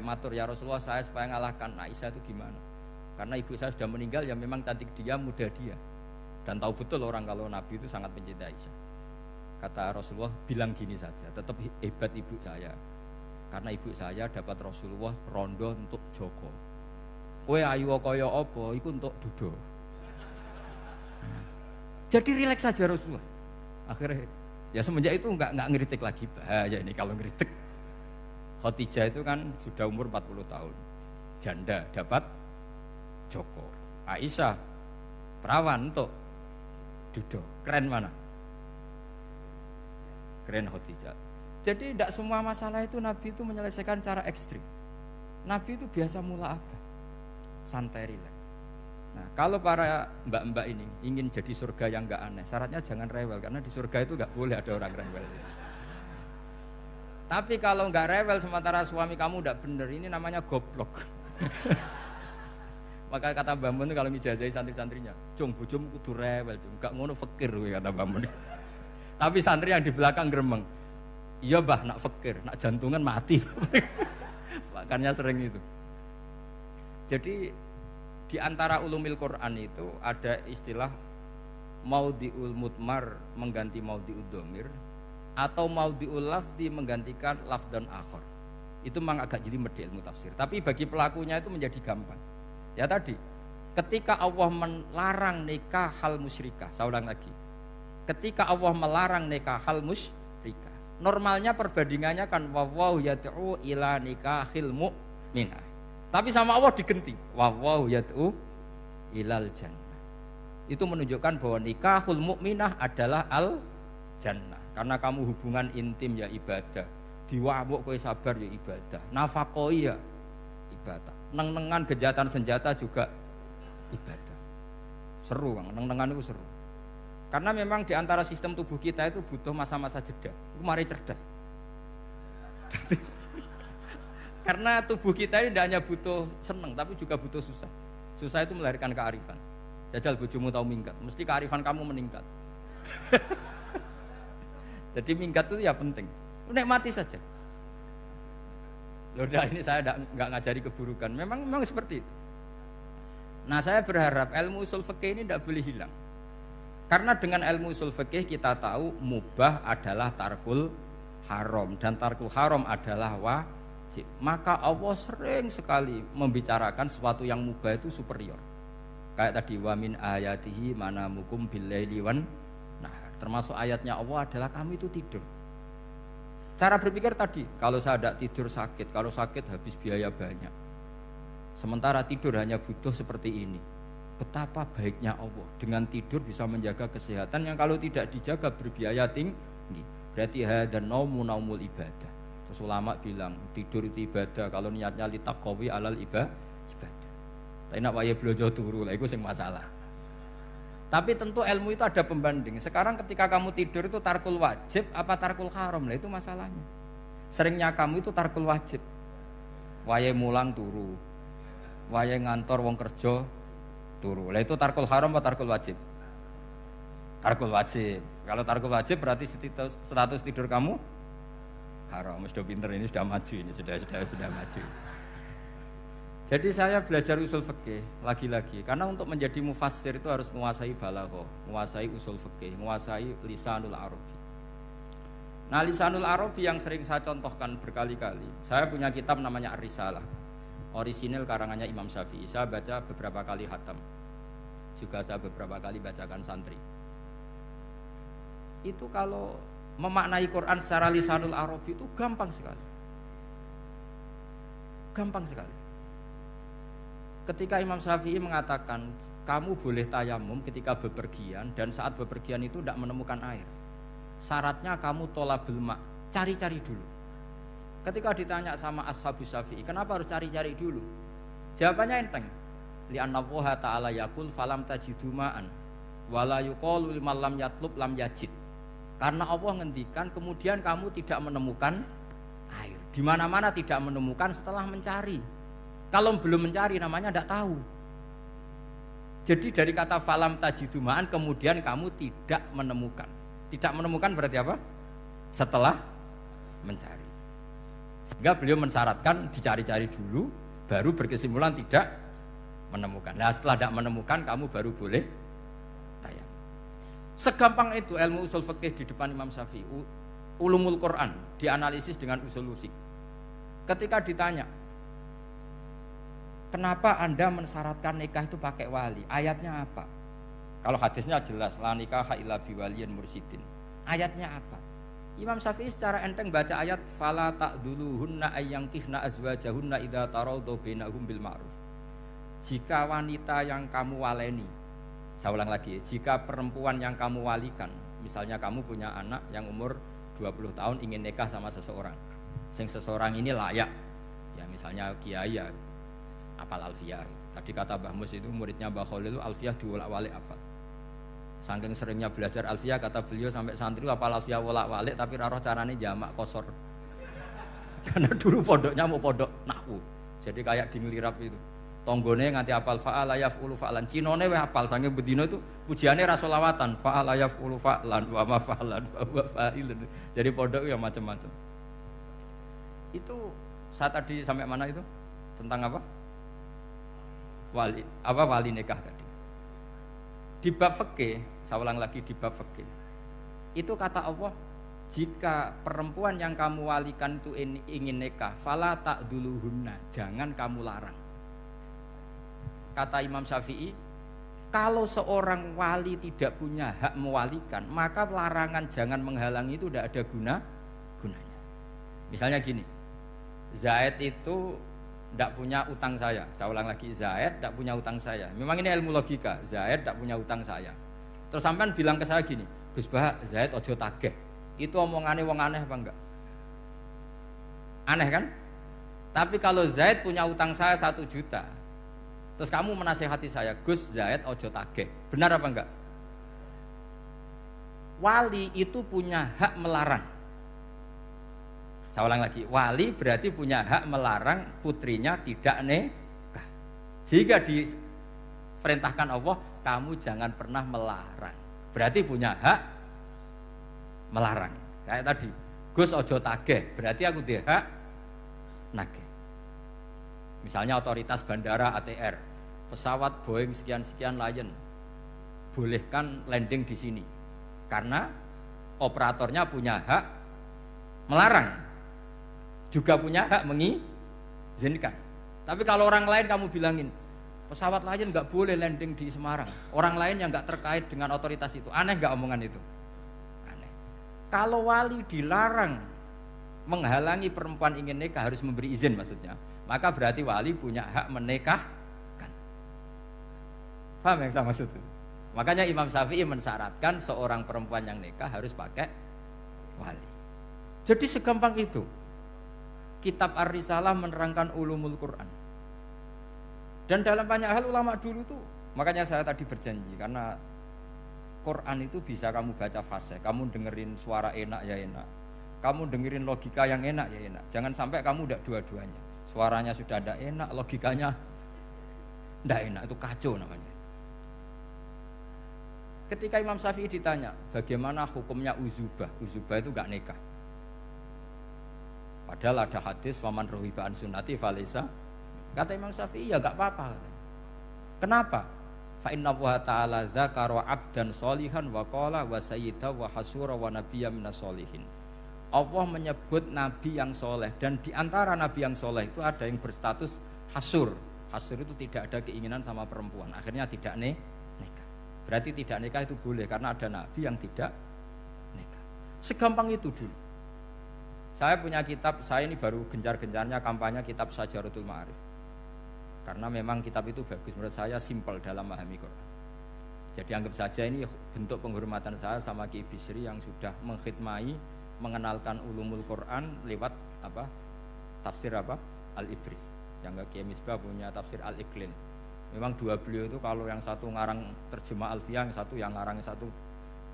matur ya Rasulullah, saya supaya ngalahkan Aisyah itu gimana? Karena ibu saya sudah meninggal, ya memang cantik dia, muda dia. Dan tahu betul orang kalau Nabi itu sangat mencintai Aisyah. Kata Rasulullah, bilang gini saja, tetap hebat ibu saya. Karena ibu saya dapat Rasulullah rondo untuk Joko. Kowe ayu kaya apa, iku untuk dudo. Jadi rileks saja Rasulullah. Akhirnya, ya semenjak itu enggak ngeritik lagi. Bahaya ini kalau ngeritik. Khadijah itu kan sudah umur 40 tahun. Janda dapat Joko. Aisyah perawan untuk dudo. Keren mana? Keren Khadijah. Jadi tidak semua masalah itu Nabi itu menyelesaikan cara ekstrim. Nabi itu biasa mula apa? Santai rileks. Nah, kalau para mbak-mbak ini ingin jadi surga yang enggak aneh, syaratnya jangan rewel, karena di surga itu enggak boleh ada orang rewel. Tapi kalau enggak rewel sementara suami kamu enggak bener, ini namanya goblok. Maka kata Mbah Mun kalau ngijazahi santri-santrinya, "Cung, bojomu kudu rewel, cung. Enggak ngono fakir," kata Mbah Mun. Tapi santri yang di belakang gremeng, "Iya, Mbah, nak fakir, nak jantungan mati." Makanya sering itu. Jadi di antara ulumil Quran itu ada istilah maudhi'ul mutmar mengganti maudhi'ud dhamir atau maudhi'ul lafzi menggantikan lafdan akhar. Itu memang agak jadi medel ilmu tafsir. Tapi bagi pelakunya itu menjadi gampang. Ya tadi, ketika Allah melarang nikah hal musyrikah, saya ulang lagi. Ketika Allah melarang nikah hal musyrikah, normalnya perbandingannya kan wallahu yad'u ila nikahil mu'minah. Tapi sama Allah digenti, wallahu yad'u ilal jannah. Itu menunjukkan bahwa nikahul mukminah adalah al jannah. Karena kamu hubungan intim ya ibadah, diwamuk kowe sabar ya ibadah, nafakoi ya ibadah, neng-nengan kejahatan senjata juga ibadah. Seru Kang, neng-nengan itu seru. Karena memang di antara sistem tubuh kita itu butuh masa-masa jeda. Itu mari cerdas. Karena tubuh kita ini tidak hanya butuh seneng, tapi juga butuh susah. Susah itu melahirkan kearifan. Jajal bojomu tahu minggat, mesti kearifan kamu meningkat. Jadi minggat itu ya penting. Nikmati saja. Loh, ini saya nggak ngajari keburukan. Memang seperti itu. Nah saya berharap ilmu usul fikih ini tidak boleh hilang. Karena dengan ilmu usul fikih kita tahu mubah adalah tarkul haram dan tarkul haram adalah wajib. Maka Allah sering sekali membicarakan sesuatu yang mubah itu superior. Kayak tadi wa min ayatihi manamukum billaili wan nahar. Termasuk ayatnya Allah adalah kamu itu tidur. Cara berpikir tadi, kalau saya tidak tidur sakit, kalau sakit habis biaya banyak. Sementara tidur hanya butuh seperti ini. Betapa baiknya Allah dengan tidur bisa menjaga kesehatan yang kalau tidak dijaga berbiaya tinggi. Berarti hadan naumu naumul ibadah. Terus ulama bilang tidur itu ibadah kalau niatnya litaqawi alal ibadah. Tapi nak wae blojo turu lah itu sing masalah. Tapi tentu ilmu itu ada pembanding. Sekarang ketika kamu tidur itu tarkul wajib apa tarkul haram lah itu masalahnya. Seringnya kamu itu tarkul wajib. Wae mulang turu. Wae ngantor wong kerja turu. Lah itu tarkul haram atau tarkul wajib? Tarkul wajib. Kalau tarkul wajib berarti status tidur kamu haram. Sudah pinter ini sudah maju ini sudah maju. Jadi saya belajar usul fikih lagi-lagi karena untuk menjadi mufassir itu harus menguasai balaghah, menguasai usul fikih, menguasai lisanul arabi. Nah, lisanul arabi yang sering saya contohkan berkali-kali. Saya punya kitab namanya Ar-Risalah. Orisinil karangannya Imam Syafi'i. Saya baca beberapa kali khatam. Juga saya beberapa kali bacakan santri. Itu kalau memaknai Quran secara lisanul arabi itu gampang sekali. Gampang sekali. Ketika Imam Syafi'i mengatakan kamu boleh tayamum ketika bepergian dan saat bepergian itu tidak menemukan air. Syaratnya kamu tolabul ma', cari-cari dulu. Ketika ditanya sama ashabus Syafi'i, kenapa harus cari-cari dulu? Jawabannya enteng. Li'anna Allah ta'ala yaqul falam tajidu ma'an wala yuqalu liman lam yatlub lam yajid. Karena Allah ngendikan kemudian kamu tidak menemukan air. Di mana-mana tidak menemukan setelah mencari. Kalau belum mencari namanya tidak tahu. Jadi dari kata falam tajidumaan kemudian kamu tidak menemukan. Tidak menemukan berarti apa? Setelah mencari. Sehingga beliau mensyaratkan dicari-cari dulu baru berkesimpulan tidak menemukan. Nah setelah tidak menemukan kamu baru boleh tayang. Segampang itu ilmu usul fikih di depan Imam Syafi'i. Ulumul Quran dianalisis dengan usul fikih. Ketika ditanya kenapa Anda mensyaratkan nikah itu pakai wali? Ayatnya apa? Kalau hadisnya jelas, la nikaha illa biwaliyin mursyidin. Ayatnya apa? Imam Syafi'i secara enteng baca ayat fala ta'duluhunna ayyankihna azwajahunna idza taradhu bainahum bil ma'ruf. Jika wanita yang kamu waleni, saya ulang lagi, jika perempuan yang kamu walikan, misalnya kamu punya anak yang umur 20 tahun ingin nikah sama seseorang. Sing seseorang ini layak. Ya misalnya kiai ya apal alfiyah. Tadi kata Mbah Mus itu muridnya Mbah Khalil itu alfiyah diwolak-walik apal. Saking seringnya belajar alfiyah kata beliau sampai santri apal alfiyah wolak-walik tapi ra roh carane jamak kosor. Karena dulu pondoknya mau pondok nahwu. Jadi kayak di ngelirap itu. Tonggone nganti apal fa'ala yaf'ulu fa'lan. Cinone weh apal saking bedino itu pujiane ra selawatan fa'ala yaf'ulu fa'lan wa ma fa'lan wa fa'ilun. Jadi pondok ya macam-macam. Itu saat tadi sampai mana itu? Tentang apa? Wali nikah tadi. Di bab fikih, saya ulang lagi di bab fikih. Itu kata Allah, jika perempuan yang kamu walikan itu ingin nikah, fala ta'duluhunna, jangan kamu larang. Kata Imam Syafi'i, kalau seorang wali tidak punya hak mewalikan, maka larangan jangan menghalangi itu tidak ada gunanya. Misalnya gini, Zaid itu tidak punya utang saya ulang lagi, Zaid tidak punya utang saya. Memang ini ilmu logika, Zaid tidak punya utang saya. Terus sampean bilang ke saya gini, Gus Bah, Zaid ojo tageh. Itu omongannya wong aneh apa enggak? Aneh kan? Tapi kalau Zaid punya utang saya 1 juta, terus kamu menasihati saya, Gus Zaid ojo tageh, benar apa enggak? Wali itu punya hak melarang. Saya ulang lagi, wali berarti punya hak melarang putrinya tidak nikah. Sehingga diperintahkan Allah, kamu jangan pernah melarang. Berarti punya hak melarang. Kayak tadi, Gus ojo tageh, berarti aku dia hak nageh. Misalnya otoritas bandara ATR, pesawat Boeing sekian-sekian Lion bolehkan landing di sini karena operatornya punya hak melarang, juga punya hak mengizinkan. Tapi kalau orang lain kamu bilangin pesawat Lion nggak boleh landing di Semarang, orang lain yang nggak terkait dengan otoritas itu, aneh nggak omongan itu? Aneh. Kalau wali dilarang menghalangi perempuan ingin nikah harus memberi izin maksudnya, maka berarti wali punya hak menikahkan. Paham yang saya maksud? Makanya Imam Syafi'i mensyaratkan seorang perempuan yang nikah harus pakai wali. Jadi segampang itu. Kitab Ar-Risalah menerangkan ulumul Quran. Dan dalam banyak hal ulama dulu tuh, makanya saya tadi berjanji karena Quran itu bisa kamu baca fasih, kamu dengerin suara enak ya enak, kamu dengerin logika yang enak ya enak. Jangan sampai kamu udah dua-duanya. Suaranya sudah tidak enak, logikanya tidak enak, itu kacau namanya. Ketika Imam Syafi'i ditanya, bagaimana hukumnya uzubah? Uzubah itu enggak nikah. Padahal ada hadis waman rohiba an sunnati falaysa. Kata Imam Syafi'i ya enggak apa-apa. Kenapa? Fa inna Allah ta'ala dzakara 'abdan sholihan wa qala wa sayyida wa hasura wa nabiyya minas sholihin. Allah menyebut nabi yang soleh, dan di antara nabi yang soleh itu ada yang berstatus hasur. Hasur itu tidak ada keinginan sama perempuan, akhirnya tidak nikah. Berarti tidak nikah itu boleh karena ada nabi yang tidak nikah. Segampang itu dulu. Saya punya kitab, saya ini baru gencar-gencarnya kampanye kitab Syajaratul Ma'arif. Karena memang kitab itu bagus, menurut saya simpel dalam memahami Quran. Jadi anggap saja ini bentuk penghormatan saya sama Ki Bisri yang sudah mengkhidmai mengenalkan ulumul Quran lewat tafsir Al-Ibris. Yang Kiai Misbah punya tafsir Al-Iqlin. Memang dua beliau itu kalau yang satu ngarang terjemah Alfiyah, yang satu yang ngarang satu.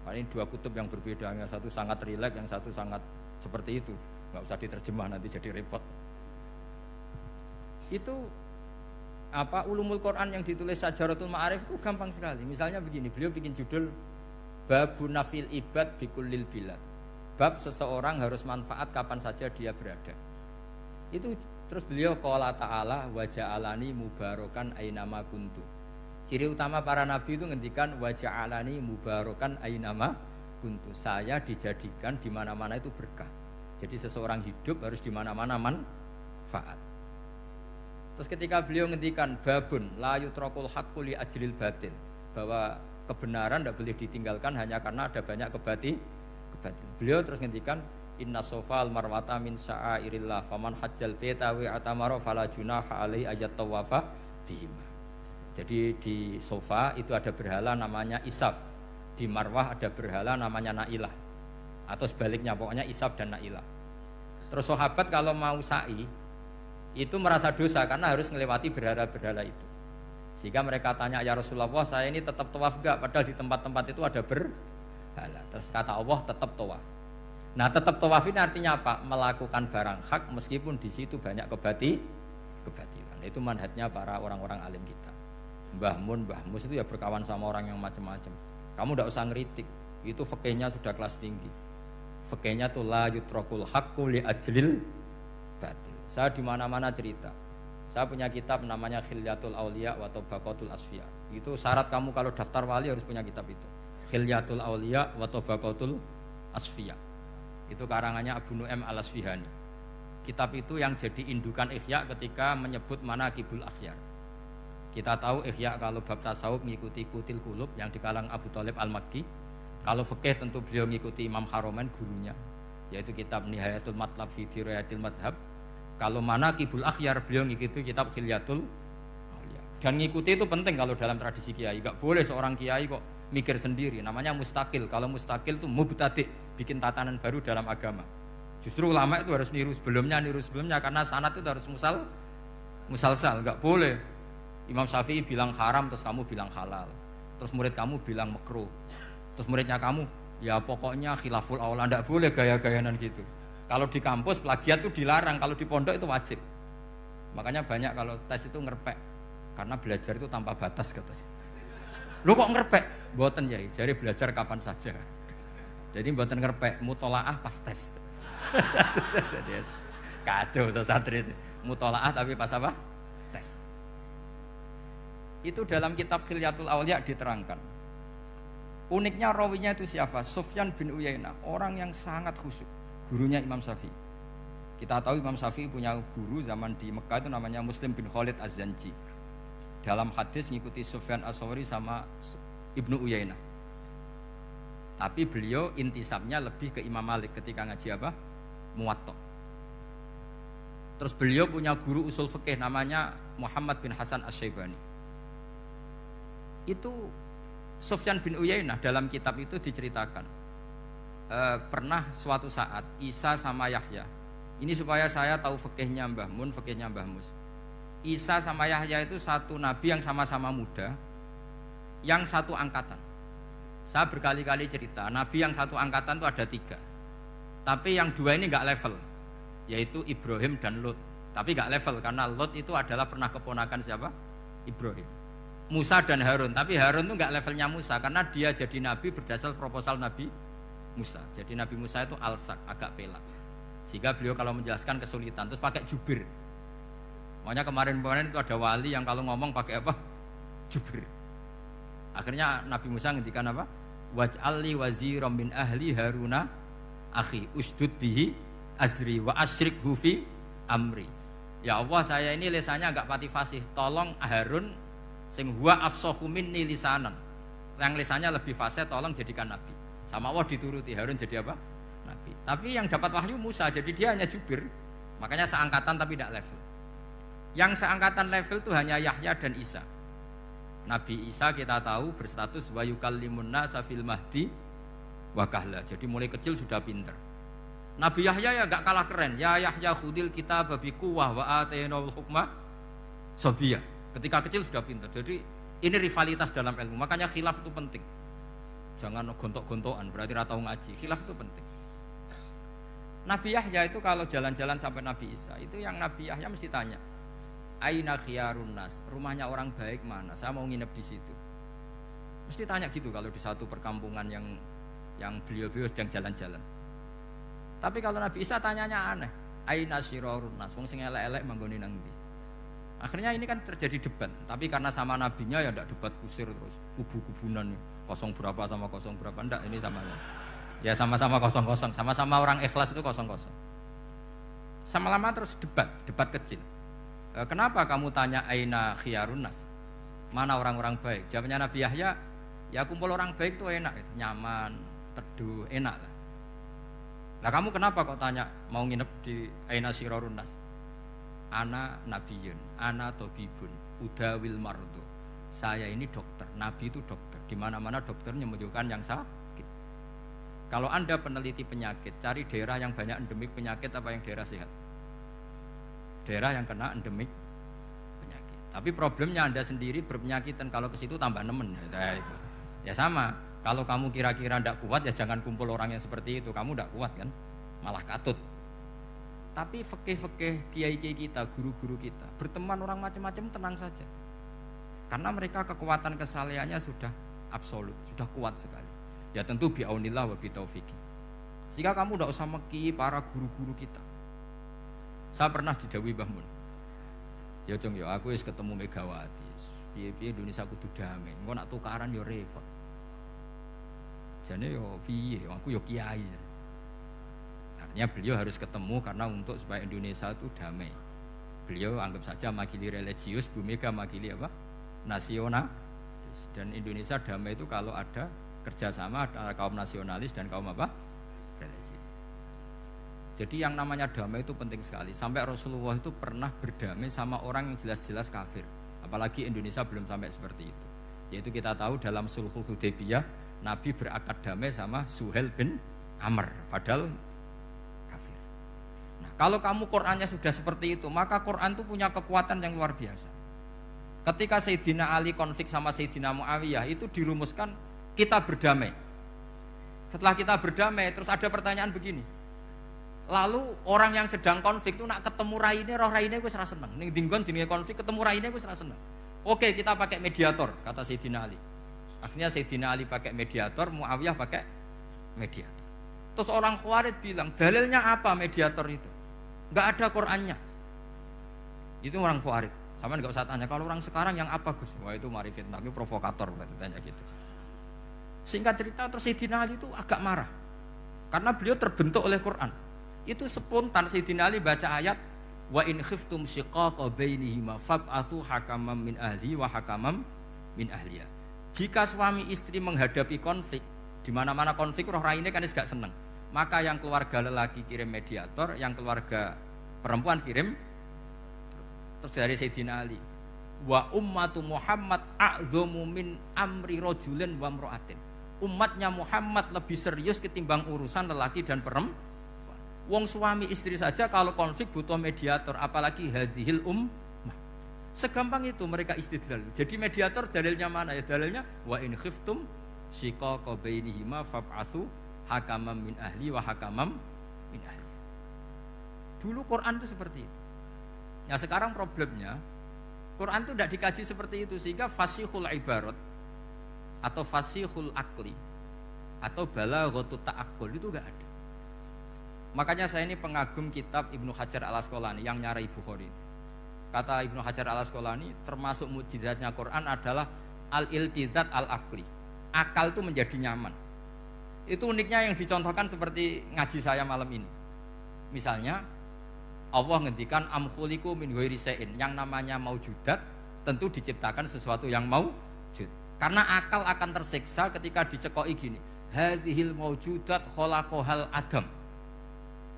Ini dua kutub yang berbeda, yang satu sangat rileks, yang satu sangat seperti itu. Nggak usah diterjemah nanti jadi repot. Itu ulumul Quran yang ditulis Syajaratul Ma'arif itu gampang sekali. Misalnya begini, beliau bikin judul Babun Nafil Ibad Bikullil Bilad. Bab seseorang harus manfaat kapan saja dia berada. Itu terus beliau qala ta'ala wa ja'alani mubarakan ainama kuntu. Ciri utama para nabi itu ngendikan wa ja'alani mubarakan ainama kuntu. Saya dijadikan di mana-mana itu berkah. Jadi seseorang hidup harus di mana-mana manfaat. Terus ketika beliau ngendikan babun la yutrakul haqqu li ajlil batil, bahwa kebenaran tidak boleh ditinggalkan hanya karena ada banyak kebatilan. Beliau terus ngendikan inna sofal marwata min sya'airillah faman hajjal baita wa atamara fala junaha alaihi ayat tawafa bihima. Jadi di Sofa itu ada berhala namanya Isaf, di Marwah ada berhala namanya Nailah, atau sebaliknya pokoknya Isaf dan Nailah. Terus sahabat kalau mau sa'i itu merasa dosa karena harus melewati berhala-berhala itu. Sehingga mereka tanya, ya Rasulullah, saya ini tetap tawaf enggak? Padahal di tempat-tempat itu ada berhala. Terus kata Allah, tetap tawaf. Nah, tetap tawaf ini artinya apa? Melakukan barang hak meskipun di situ banyak kebatilan. Itu manhajnya para orang-orang alim kita. Mbah Mun, Mbah Mus itu ya berkawan sama orang yang macam-macam. Kamu tidak usah ngeritik. Itu fikihnya sudah kelas tinggi. Fikihnya tuh la yutrakul haqqu li ajlil batil. Saya di mana-mana cerita. Saya punya kitab namanya Khilyatul Auliya wa Tabaqatul Asfiya. Itu syarat kamu kalau daftar wali harus punya kitab itu. Khilyatul Auliya wa Tabaqatul Asfiya. Itu karangannya Abu Nu'aim Al-Asfihani. Kitab itu yang jadi indukan Ihya ketika menyebut manaqibul akhyar. Kita tahu Ihya kalau bab tasawuf mengikuti Kutil Qulub yang di kalang Abu Thalib Al-Makki. Kalau fikih tentu beliau mengikuti Imam Haromen gurunya, yaitu kitab Nihayatul Matlab fi Dirayatil Madhab. Kalau manaqibul akhyar beliau mengikuti kitab Khilyatul Auliya. Dan mengikuti itu penting kalau dalam tradisi kiai. Enggak boleh seorang kiai kok mikir sendiri, namanya mustakil. Kalau mustakil itu mubtadi', bikin tatanan baru dalam agama. Justru ulama itu harus niru sebelumnya karena sanad itu harus musalsal, enggak boleh. Imam Syafi'i bilang haram terus kamu bilang halal. Terus murid kamu bilang makruh. Terus muridnya kamu, ya pokoknya khilaful aula, enggak boleh gaya-gayanan gitu. Kalau di kampus plagiat itu dilarang, kalau di pondok itu wajib. Makanya banyak kalau tes itu ngerpek. Karena belajar itu tanpa batas katanya. Lu kok ngerpek? Mboten ya, jari belajar kapan saja. Jadi mboten ngerpek, mutolaah pas tes. Jadi kacau tuh santri itu. Mutolaah tapi pas apa? Tes. Itu dalam kitab Khilyatul Awliya diterangkan. Uniknya rawinya itu siapa? Sufyan bin Uyainah, orang yang sangat khusyuk, gurunya Imam Syafi'i. Kita tahu Imam Syafi'i punya guru zaman di Mekah itu namanya Muslim bin Khalid Az-Zanji. Dalam hadis ngikuti Sufyan As-Sawri sama Ibnu Uyainah. Tapi beliau intisabnya lebih ke Imam Malik ketika ngaji apa? Muwatta. Terus beliau punya guru usul fikih namanya Muhammad bin Hasan Asy-Syaibani. Itu Sufyan bin Uyainah dalam kitab itu diceritakan pernah suatu saat Isa sama Yahya. Ini supaya saya tahu fikihnya Mbah Mun, fikihnya Mbah Mus. Isa sama Yahya itu satu nabi yang sama-sama muda, yang satu angkatan. Saya berkali-kali cerita, nabi yang satu angkatan itu ada 3. Tapi yang 2 ini enggak level, yaitu Ibrahim dan Lot. Tapi enggak level karena Lot itu adalah pernah keponakan siapa? Ibrahim. Musa dan Harun, tapi Harun itu enggak levelnya Musa karena dia jadi nabi berdasar proposal Nabi Musa. Jadi Nabi Musa itu alsak, agak pelat. Sehingga beliau kalau menjelaskan kesulitan terus pakai jubir. Makanya kemarin-kemarin itu ada wali yang kalau ngomong pakai apa? Jubir. Akhirnya Nabi Musa ngendikan apa? Waj'alli waziran min ahli Haruna akhi usdud bihi azri wa asyrikhu fi amri. Ya Allah, saya ini lisannya agak pati fasih. Tolong Harun sing huwa afsahu minni lisanan. Yang lisannya lebih fasih tolong jadikan nabi. Sama Allah dituruti, Harun jadi apa? Nabi. Tapi yang dapat wahyu Musa, jadi dia hanya jubir. Makanya seangkatan tapi tidak level. Yang seangkatan level itu hanya Yahya dan Isa. Nabi Isa kita tahu berstatus wa yukallimun nasa fil mahdi wa kahla. Jadi mulai kecil sudah pinter. Nabi Yahya ya gak kalah keren. Ya Yahya khudil kitab bi quwwah wa atainal hukma sabiyya. Ketika kecil sudah pinter. Jadi ini rivalitas dalam ilmu. Makanya khilaf itu penting. Jangan gontok-gontokan berarti ra tau ngaji. Khilaf itu penting. Nabi Yahya itu kalau jalan-jalan sampai Nabi Isa, itu yang Nabi Yahya mesti tanya, aina khiyarun nas, rumahnya orang baik mana? Saya mau nginep di situ. Mesti tanya gitu kalau di satu perkampungan yang beliau-beliau sedang jalan-jalan. Tapi kalau Nabi Isa tanyanya aneh, aina syirarun nas, wong sing elek-elek manggone nang ndi? Akhirnya ini kan terjadi debat. Tapi karena sama nabinya ya ndak debat kusir terus kubu-kubunan kosong berapa sama kosong berapa, ndak, ini sama ya sama-sama kosong-kosong, sama-sama orang ikhlas itu kosong-kosong. Sama lama terus debat kecil. Kenapa kamu tanya aina khiyarun nas? Mana orang-orang baik? Jawabnya Nabi Yahya, ya kumpul orang baik itu enak, nyaman, teduh, enak lah. Lah kamu kenapa kok tanya mau nginep di aina syirarun nas? Ana nabiyun, ana tabibun, udawil mardu. Saya ini dokter, nabi itu dokter. Di mana-mana dokter menyembuhkan yang sakit. Kalau Anda peneliti penyakit, cari daerah yang banyak endemik penyakit apa yang daerah sehat? Daerah yang kena endemik penyakit. Tapi problemnya Anda sendiri berpenyakitan, kalau ke situ tambah nemen. Ya, itu. Ya sama, kalau kamu kira-kira tidak kuat ya jangan kumpul orang yang seperti itu. Kamu tidak kuat kan? Malah katut. Tapi fikih-fikih kiai-kiai kita, guru-guru kita, berteman orang macam-macam tenang saja. Karena mereka kekuatan kesalehannya sudah absolut, sudah kuat sekali. Ya tentu bi'aunillah wa bitaufiqi. Sehingga kamu tidak usah meki para guru-guru kita. Saya pernah didhawuhi Mbah Mun. Ya Jong ya aku wis ketemu Megawati. Piye-piye Indonesia kudu damai. Engko nak tukaran ya repot. Jane yo piye? Aku yo kiai. Artinya beliau harus ketemu karena untuk supaya Indonesia itu damai. Beliau anggap saja makili religius, Bu Mega makili apa? Nasional. Dan Indonesia damai itu kalau ada kerjasama antara kaum nasionalis dan kaum apa? Religi. Jadi yang namanya damai itu penting sekali. Sampai Rasulullah itu pernah berdamai sama orang yang jelas-jelas kafir. Apalagi Indonesia belum sampai seperti itu. Yaitu kita tahu dalam Sulhul Hudaybiyah, Nabi berakad damai sama Suhail bin Amr, padahal kafir. Nah, kalau kamu Qur'annya sudah seperti itu, maka Qur'an itu punya kekuatan yang luar biasa. Ketika Sayyidina Ali konflik sama Sayyidina Muawiyah, itu dirumuskan kita berdamai. Setelah kita berdamai, terus ada pertanyaan begini. Lalu orang yang sedang konflik itu nak ketemu raine, roh raine wis ra seneng. Ning dinggon jenenge konflik ketemu raine wis ra seneng. Oke, kita pakai mediator, kata Sayyidina Ali. Akhirnya Sayyidina Ali pakai mediator, Muawiyah pakai mediator. Terus orang Khawarij bilang, dalilnya apa mediator itu? Enggak ada Qur'annya. Itu orang Khawarij. Sama nggak usah tanya kalau orang sekarang yang apa Gus? Wah itu mari fitnah, itu provokator berarti tanya gitu. Singkat cerita terus Sayyidina Ali itu agak marah karena beliau terbentuk oleh Quran. Itu spontan Sayyidina Ali baca ayat wa in khiftum shiqaqa bainihima fab'atsu hakaman min ahli wa hakaman min ahliya. Jika suami istri menghadapi konflik, di mana-mana konflik roh raine kan gak seneng. Maka yang keluarga lelaki kirim mediator, yang keluarga perempuan kirim. Terus dari Sayyidina Ali, wa ummatu Muhammad a'dhamu min amri rajulin wa imra'atin. Umatnya Muhammad lebih serius ketimbang urusan lelaki dan perempuan. Wong suami istri saja kalau konflik butuh mediator, apalagi hadhil ummah. Segampang itu mereka istidlal. Jadi mediator dalilnya mana ya? Dalilnya wa in khiftum shiqaqa bainihima fab'atsu hakaman min ahli wa hakaman min ahli. Dulu Quran itu seperti itu. Nah sekarang problemnya Quran itu tidak dikaji seperti itu sehingga fasihul ibarat atau fasihul akli atau balaghatut ta'aqqul itu enggak ada. Makanya saya ini pengagum kitab Ibnu Hajar al-Asqalani yang nyarai Bukhari. Kata Ibnu Hajar al-Asqalani termasuk mukjizatnya Quran adalah al-iltizat al-akli. Akal itu menjadi nyaman. Itu uniknya yang dicontohkan seperti ngaji saya malam ini. Misalnya Allah ngendikan am khuliqu min ghairi syai'in, yang namanya maujudat tentu diciptakan sesuatu yang maujud. Karena akal akan tersiksa ketika dicekoki gini, hadhil maujudat khalaqahal adam.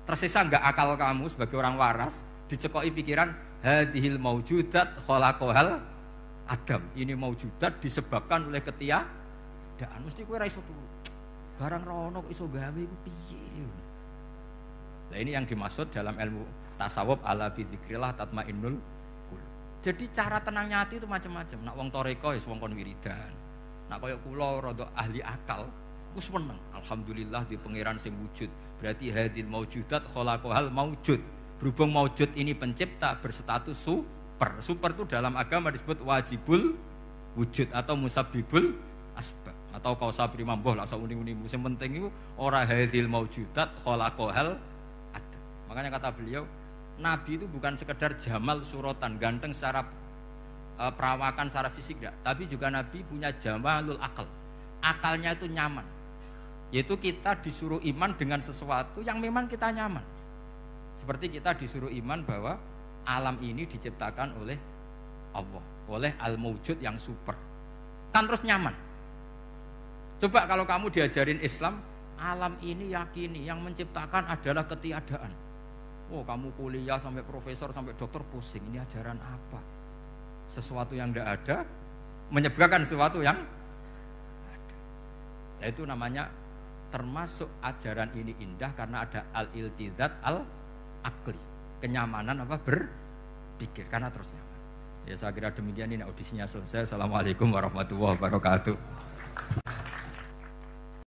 Tersiksa enggak akal kamu sebagai orang waras dicekoki pikiran hadhil maujudat khalaqahal adam. Ini maujudat disebabkan oleh ketiadaan. Mesti kowe ra iso turu. Barang ra ono kok iso gawe iku piye? Nah ini yang dimaksud dalam ilmu tasawuf ala bi dzikrillah tatmainnul qulub. Jadi cara tenangnya hati itu macam-macam. Nak wong toreko ya wong kon wiridan. Nak koyo kula rada ahli akal, wis meneng. Alhamdulillah di pangeran sing wujud. Berarti hadil maujudat khalaqahal maujud. Berhubung maujud ini pencipta berstatus super. Super itu dalam agama disebut wajibul wujud atau musabbibul asbab atau kausa prima mbah lah sauni-uni. Sing penting iku ora hadil maujudat khalaqahal ada. Makanya kata beliau Nabi itu bukan sekedar jamal suratan, ganteng secara perawakan, secara fisik enggak, tapi juga Nabi punya jamalul akal. Akalnya itu nyaman. Yaitu kita disuruh iman dengan sesuatu yang memang kita nyaman. Seperti kita disuruh iman bahwa alam ini diciptakan oleh Allah, oleh al-mawjud yang super. Kan terus nyaman. Coba kalau kamu diajarin Islam, alam ini yakini yang menciptakan adalah ketiadaan. Oh kamu kuliah sampai profesor sampai dokter pusing, ini ajaran apa? Sesuatu yang tidak ada menyebabkan sesuatu yang ada. Yaitu namanya termasuk ajaran ini indah karena ada al-iltizat al-akli, kenyamanan apa berpikir karena terus nyaman. Ya saya kira demikian, ini audisinya selesai. Assalamualaikum warahmatullahi wabarakatuh.